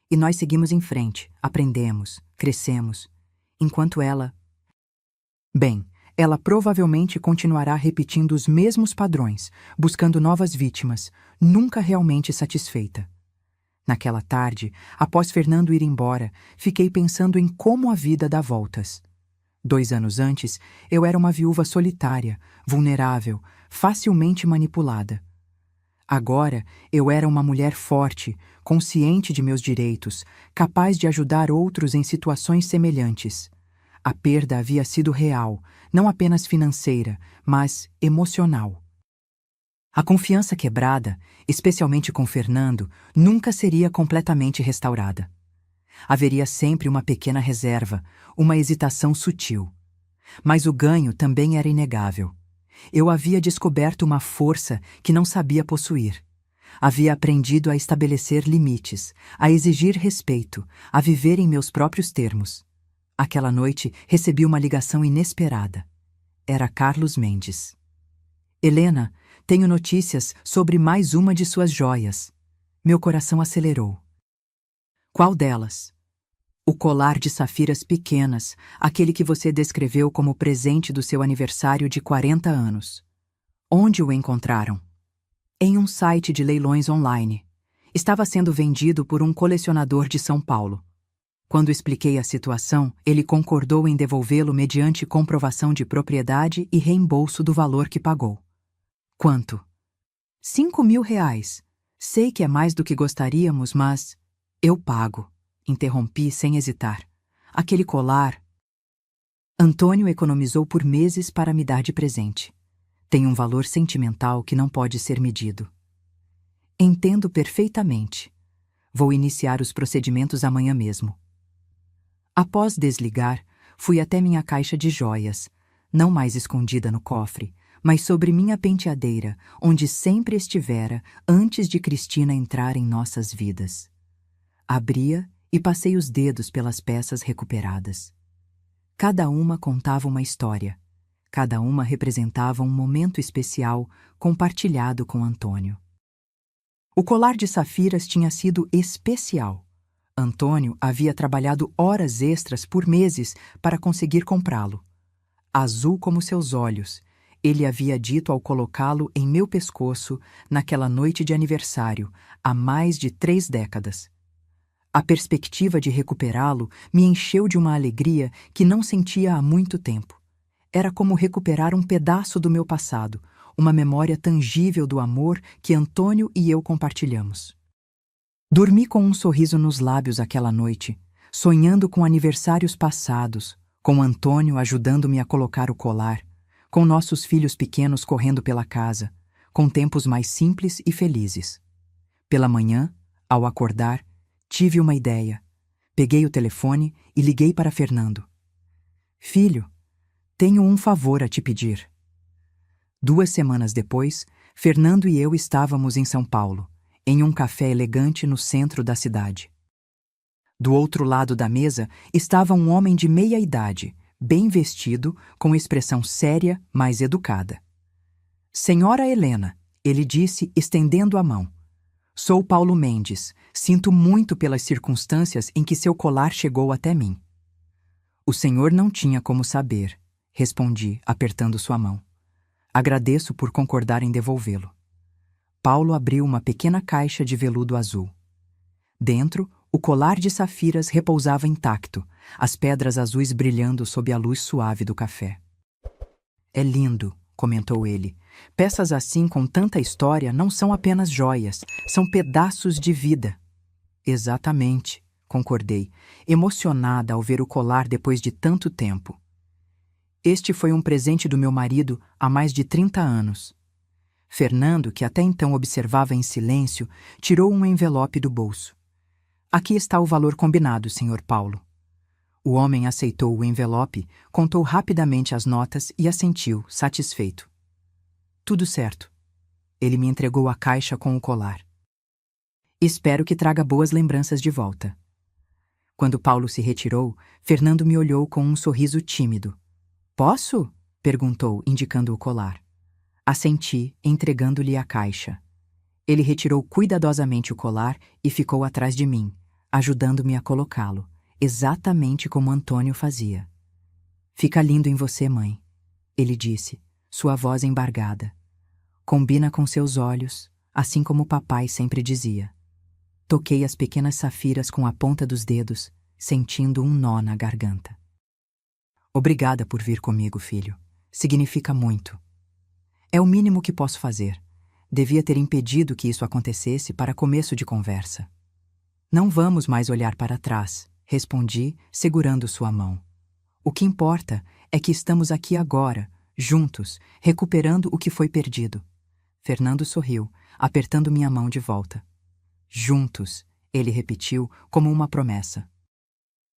E nós seguimos em frente, aprendemos, crescemos, enquanto ela... Bem, ela provavelmente continuará repetindo os mesmos padrões, buscando novas vítimas, nunca realmente satisfeita. Naquela tarde, após Fernando ir embora, fiquei pensando em como a vida dá voltas. 2 anos antes, eu era uma viúva solitária, vulnerável, facilmente manipulada. Agora, eu era uma mulher forte, consciente de meus direitos, capaz de ajudar outros em situações semelhantes. A perda havia sido real, não apenas financeira, mas emocional. A confiança quebrada, especialmente com Fernando, nunca seria completamente restaurada. Haveria sempre uma pequena reserva, uma hesitação sutil. Mas o ganho também era inegável. Eu havia descoberto uma força que não sabia possuir. Havia aprendido a estabelecer limites, a exigir respeito, a viver em meus próprios termos. Aquela noite, recebi uma ligação inesperada. Era Carlos Mendes. Helena, tenho notícias sobre mais uma de suas joias. Meu coração acelerou. Qual delas? O colar de safiras pequenas, aquele que você descreveu como presente do seu aniversário de 40 anos. Onde o encontraram? Em um site de leilões online. Estava sendo vendido por um colecionador de São Paulo. Quando expliquei a situação, ele concordou em devolvê-lo mediante comprovação de propriedade e reembolso do valor que pagou. Quanto? R$ 5.000. Sei que é mais do que gostaríamos, mas... Eu pago. Interrompi sem hesitar. Aquele colar... Antônio economizou por meses para me dar de presente. Tem um valor sentimental que não pode ser medido. Entendo perfeitamente. Vou iniciar os procedimentos amanhã mesmo. Após desligar, fui até minha caixa de joias, não mais escondida no cofre, mas sobre minha penteadeira, onde sempre estivera antes de Cristina entrar em nossas vidas. Abria e passei os dedos pelas peças recuperadas. Cada uma contava uma história. Cada uma representava um momento especial compartilhado com Antônio. O colar de safiras tinha sido especial. Antônio havia trabalhado horas extras por meses para conseguir comprá-lo. Azul como seus olhos, ele havia dito ao colocá-lo em meu pescoço naquela noite de aniversário, há mais de 3 décadas. A perspectiva de recuperá-lo me encheu de uma alegria que não sentia há muito tempo. Era como recuperar um pedaço do meu passado, uma memória tangível do amor que Antônio e eu compartilhamos. Dormi com um sorriso nos lábios aquela noite, sonhando com aniversários passados, com Antônio ajudando-me a colocar o colar, com nossos filhos pequenos correndo pela casa, com tempos mais simples e felizes. Pela manhã, ao acordar, tive uma ideia. Peguei o telefone e liguei para Fernando. Filho, tenho um favor a te pedir. 2 semanas depois, Fernando e eu estávamos em São Paulo, em um café elegante no centro da cidade. Do outro lado da mesa estava um homem de meia-idade, bem vestido, com expressão séria, mas educada. Senhora Helena, ele disse, estendendo a mão. Sou Paulo Mendes. Sinto muito pelas circunstâncias em que seu colar chegou até mim. O senhor não tinha como saber, respondi, apertando sua mão. Agradeço por concordar em devolvê-lo. Paulo abriu uma pequena caixa de veludo azul. Dentro, o colar de safiras repousava intacto, as pedras azuis brilhando sob a luz suave do café. É lindo, comentou ele. Peças assim com tanta história não são apenas joias, são pedaços de vida. Exatamente, concordei, emocionada ao ver o colar depois de tanto tempo. Este foi um presente do meu marido há mais de 30 anos. Fernando, que até então observava em silêncio, tirou um envelope do bolso. Aqui está o valor combinado, Sr. Paulo. O homem aceitou o envelope, contou rapidamente as notas e assentiu, satisfeito. Tudo certo. Ele me entregou a caixa com o colar. Espero que traga boas lembranças de volta. Quando Paulo se retirou, Fernando me olhou com um sorriso tímido. Posso? Perguntou, indicando o colar. Assenti, entregando-lhe a caixa. Ele retirou cuidadosamente o colar e ficou atrás de mim, ajudando-me a colocá-lo, exatamente como Antônio fazia. Fica lindo em você, mãe, ele disse, sua voz embargada. Combina com seus olhos, assim como papai sempre dizia. Toquei as pequenas safiras com a ponta dos dedos, sentindo um nó na garganta. Obrigada por vir comigo, filho. Significa muito. É o mínimo que posso fazer. Devia ter impedido que isso acontecesse para começo de conversa. Não vamos mais olhar para trás, respondi, segurando sua mão. O que importa é que estamos aqui agora, juntos, recuperando o que foi perdido. Fernando sorriu, apertando minha mão de volta. Juntos, ele repetiu como uma promessa.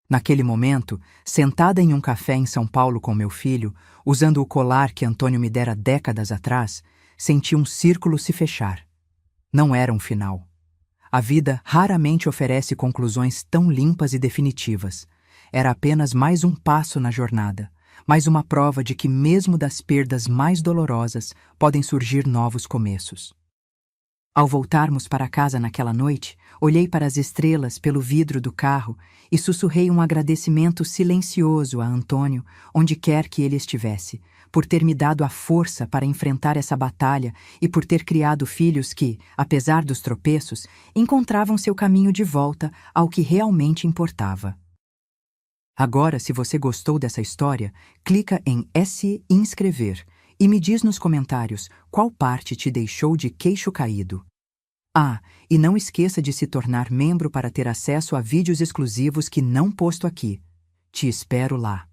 Naquele momento, sentada em um café em São Paulo com meu filho, usando o colar que Antônio me dera décadas atrás, senti um círculo se fechar. Não era um final. A vida raramente oferece conclusões tão limpas e definitivas. era apenas mais um passo na jornada, mais uma prova de que, mesmo das perdas mais dolorosas, podem surgir novos começos. Ao voltarmos para casa naquela noite, olhei para as estrelas pelo vidro do carro e sussurrei um agradecimento silencioso a Antônio, onde quer que ele estivesse, por ter me dado a força para enfrentar essa batalha e por ter criado filhos que, apesar dos tropeços, encontravam seu caminho de volta ao que realmente importava. Agora, se você gostou dessa história, clica em se inscrever e me diz nos comentários qual parte te deixou de queixo caído. Ah, e não esqueça de se tornar membro para ter acesso a vídeos exclusivos que não posto aqui. Te espero lá.